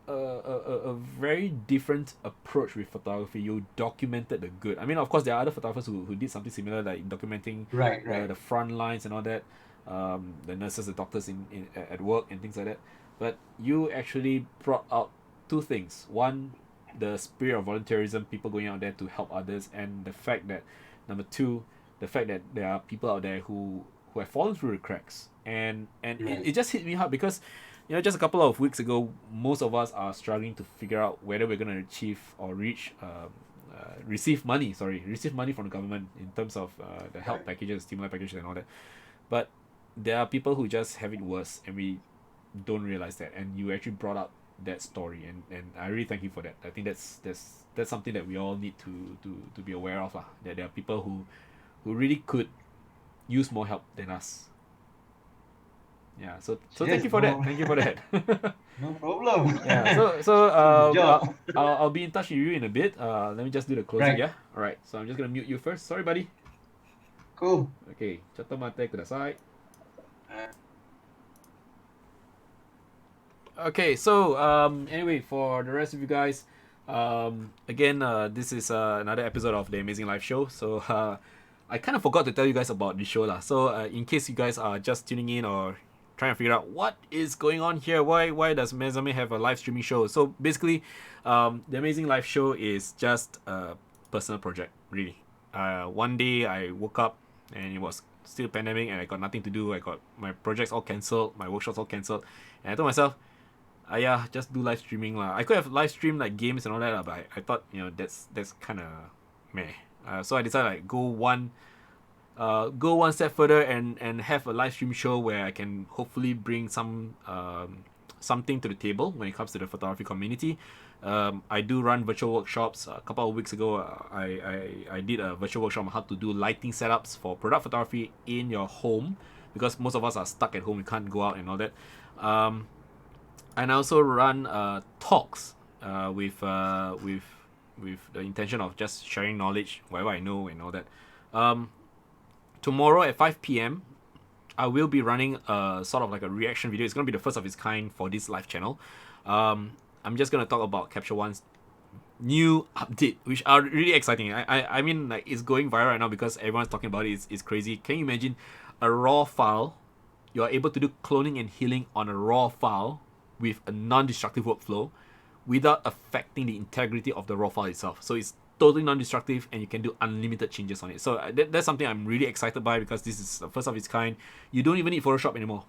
a very different approach with photography. You documented the good. I mean, of course, there are other photographers who did something similar, like documenting Right. the front lines and all that, the nurses, the doctors at work and things like that. But you actually brought out two things. One, the spirit of volunteerism, people going out there to help others, and the fact that, number two, the fact that there are people out there who have fallen through the cracks, and Right. it just hit me hard because, you know, just a couple of weeks ago, most of us are struggling to figure out whether we're going to achieve or reach receive money from the government in terms of the help Right. packages, stimuli packages and all that. But there are people who just have it worse, and we don't realize that, and you actually brought up that story, and I really thank you for that. I think that's something that we all need to be aware of lah. That there are people who really could use more help than us. Yeah, so Yes, thank you for that. no. Thank you for that. No problem. Yeah, so Good job. I'll be in touch with you in a bit. Let me just do the closing. Right. Yeah. All right. So I'm just gonna mute you first. Sorry, buddy. Cool. Okay. ちょっと待ってください. Okay, so anyway, for the rest of you guys, again, this is another episode of the Amazing Life Show. So I kind of forgot to tell you guys about the show lah. So in case you guys are just tuning in, or trying to figure out what is going on here. Why does A-MEZ-ING have a live streaming show? So basically, the Amazing Live Show is just a personal project, really. One day I woke up and it was still pandemic and I got nothing to do. I got my projects all cancelled, my workshops all cancelled, and I told myself, yeah, just do live streaming lah. I could have live streamed like games and all that lah, but I thought, you know, that's kind of meh. So I decided like go one step further and have a live stream show where I can hopefully bring some something to the table when it comes to the photography community. I do run virtual workshops. A couple of weeks ago, I did a virtual workshop on how to do lighting setups for product photography in your home, because most of us are stuck at home. We can't go out and all that. And I also run talks with the intention of just sharing knowledge, whatever I know and all that. Tomorrow at 5 p.m, I will be running a sort of like a reaction video. It's going to be the first of its kind for this live channel. I'm just going to talk about Capture One's new update, which are really exciting. I mean, like, it's going viral right now because everyone's talking about it. It's crazy. Can you imagine a raw file? You are able to do cloning and healing on a raw file with a non-destructive workflow without affecting the integrity of the raw file itself. So it's totally non-destructive and you can do unlimited changes on it. So that's something I'm really excited by, because this is the first of its kind. You don't even need Photoshop anymore.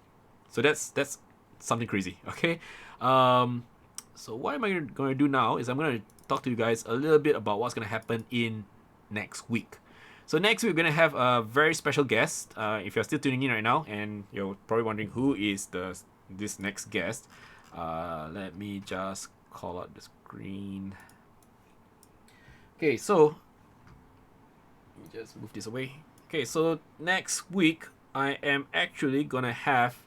So that's something crazy, okay? So what am I going to do now is I'm going to talk to you guys a little bit about what's going to happen in next week. So next week we're going to have a very special guest. If you're still tuning in right now and you're probably wondering who is this next guest, let me just call out the screen. Okay, so let me just move this away. Okay, so next week I am actually gonna have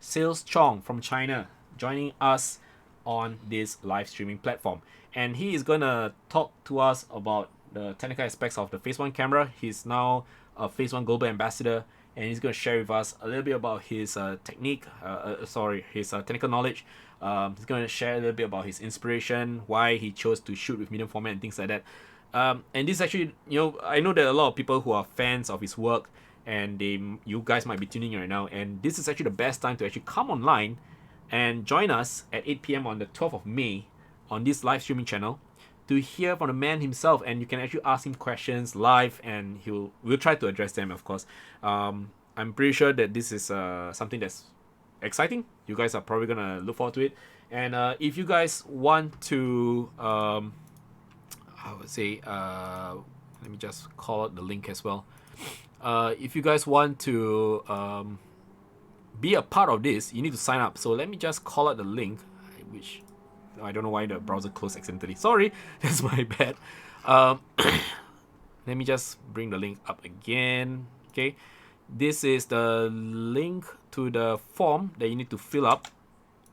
Sales Chong from China joining us on this live streaming platform, and he is gonna talk to us about the technical aspects of the Phase 1 camera. He's now a Phase 1 global ambassador, and he's gonna share with us a little bit about his his technical knowledge. He's gonna share a little bit about his inspiration, why he chose to shoot with medium format and things like that. And this actually, you know, I know that a lot of people who are fans of his work, and you guys might be tuning in right now, and this is actually the best time to actually come online and join us at 8 p.m. on the 12th of May on this live streaming channel to hear from the man himself, and you can actually ask him questions live, and we'll try to address them, of course. I'm pretty sure that this is something that's exciting. You guys are probably gonna look forward to it, and if you guys want to I would say, let me just call out the link as well. If you guys want to be a part of this, you need to sign up. So let me just call out the link, which I don't know why the browser closed accidentally. Sorry, that's my bad. Let me just bring the link up again. Okay, this is the link to the form that you need to fill up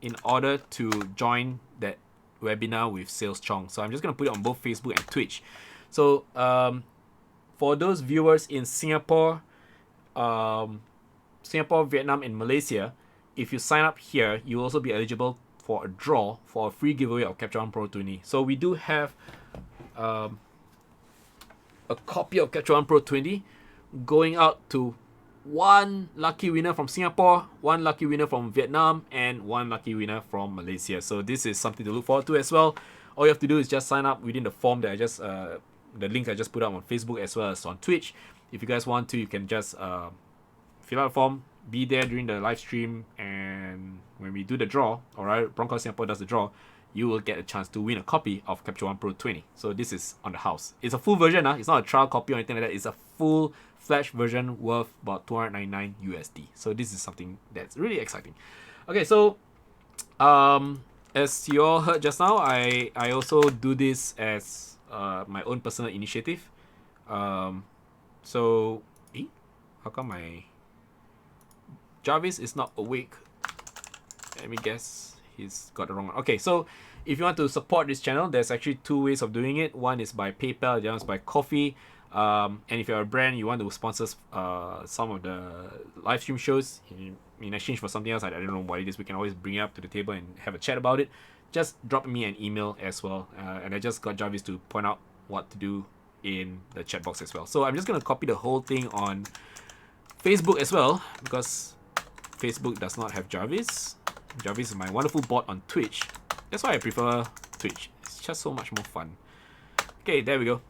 in order to join that webinar with Sales Chong. So I'm just going to put it on both Facebook and Twitch. So for those viewers in Singapore, Vietnam, and Malaysia, if you sign up here, you will also be eligible for a draw for a free giveaway of Capture One Pro 20. So we do have a copy of Capture One Pro 20 going out to one lucky winner from Singapore, one lucky winner from Vietnam, and one lucky winner from Malaysia. So this is something to look forward to as well. All you have to do is just sign up within the form that the link I just put up on Facebook as well as on Twitch. If you guys want to, you can just fill out a form, be there during the live stream, and when we do the draw, alright, Bronco Singapore does the draw, you will get a chance to win a copy of Capture One Pro 20. So this is on the house. It's a full version, it's not a trial copy or anything like that. It's a full flash version worth about $299 USD. So this is something that's really exciting. Okay, so as you all heard just now, I also do this as my own personal initiative. So how come my Jarvis is not awake? Let me guess, he's got the wrong one. Okay, so if you want to support this channel, there's actually two ways of doing it. One is by PayPal, the other is by Coffee. And if you're a brand, you want to sponsor some of the live stream shows in exchange for something else, I don't know what it is, we can always bring it up to the table and have a chat about it. Just drop me an email as well. And I just got Jarvis to point out what to do in the chat box as well. So I'm just going to copy the whole thing on Facebook as well, because Facebook does not have Jarvis. Jarvis is my wonderful bot on Twitch. That's why I prefer Twitch. It's just so much more fun. Okay, there we go.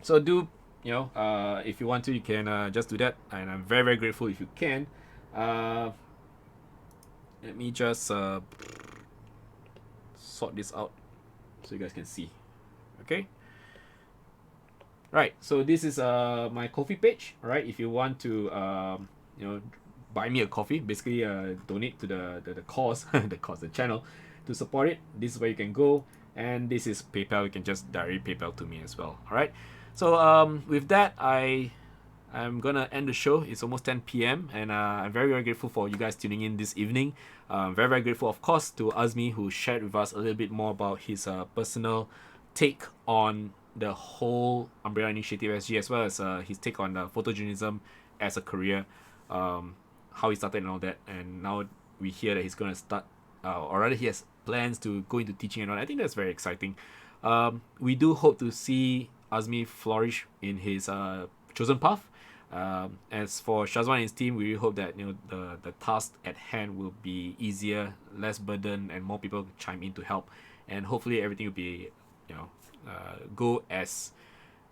So do, if you want to, you can just do that. And I'm very, very grateful if you can. Let me just sort this out so you guys can see. Okay. Right. So this is my Ko-fi page. Right. If you want to, buy me a coffee, basically donate to the cause, the channel, to support it. This is where you can go. And this is PayPal. You can just directly PayPal to me as well. All right. So with that, I'm gonna end the show. It's almost 10 p.m. and I'm very, very grateful for you guys tuning in this evening. Very, very grateful, of course, to Azmi, who shared with us a little bit more about his personal take on the whole Umbrella Initiative SG, as well as his take on photojournalism as a career, how he started and all that. And now we hear that he's gonna start, or rather, he has plans to go into teaching and all. I think that's very exciting. We do hope to see Azmi flourish in his chosen path. As for Shazwan and his team, we hope that the task at hand will be easier, less burden, and more people chime in to help. And hopefully everything will be go as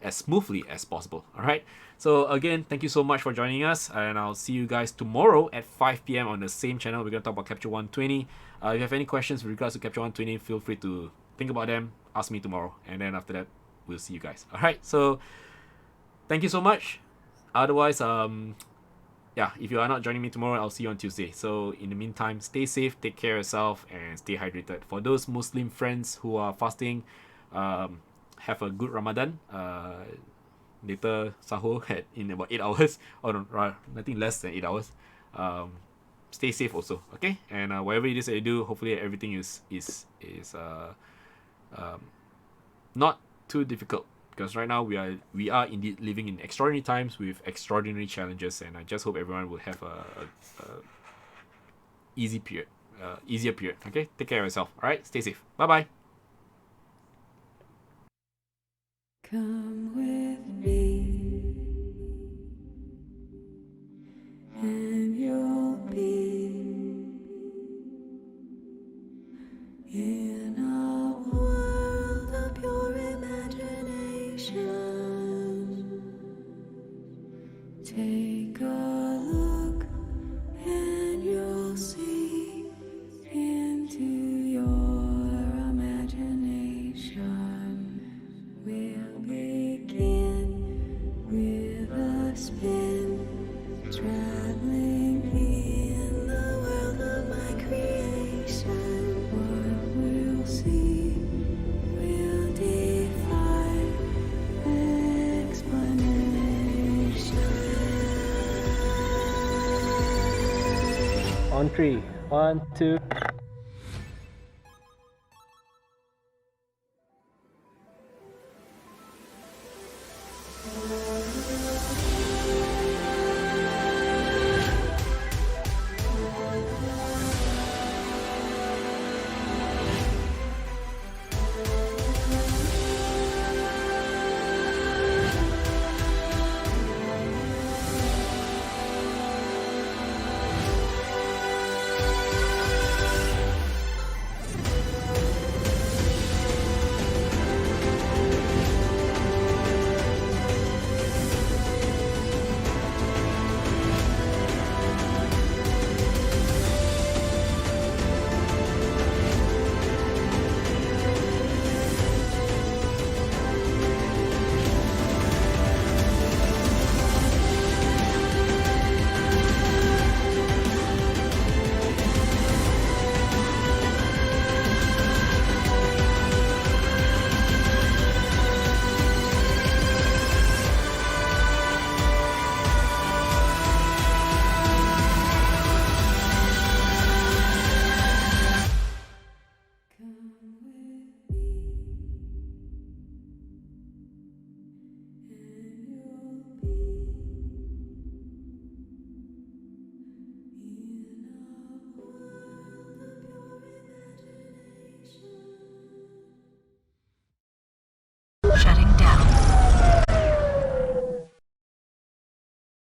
smoothly as possible. All right. So again, thank you so much for joining us, and I'll see you guys tomorrow at 5 p.m. on the same channel. We're gonna talk about Capture 120. If you have any questions with regards to Capture 120, feel free to think about them. Ask me tomorrow, and then after that, we'll see you guys. All right. So thank you so much. Otherwise, if you are not joining me tomorrow, I'll see you on Tuesday. So in the meantime, stay safe, take care of yourself, and stay hydrated. For those Muslim friends who are fasting, have a good Ramadan. Later sahur in about 8 hours, or no, nothing less than 8 hours. Stay safe also, okay? And whatever it is that you do, hopefully everything is not too difficult. Because right now we are indeed living in extraordinary times with extraordinary challenges, and I just hope everyone will have a easier period. Okay, take care of yourself. All right, stay safe. Bye bye. Come with me, and you'll be in a world of pure imagination. Take a look and you'll see into your imagination. We'll begin with a spin, traveling in the world of my creation. What we'll see will defy explanation. On 3, 1, 2.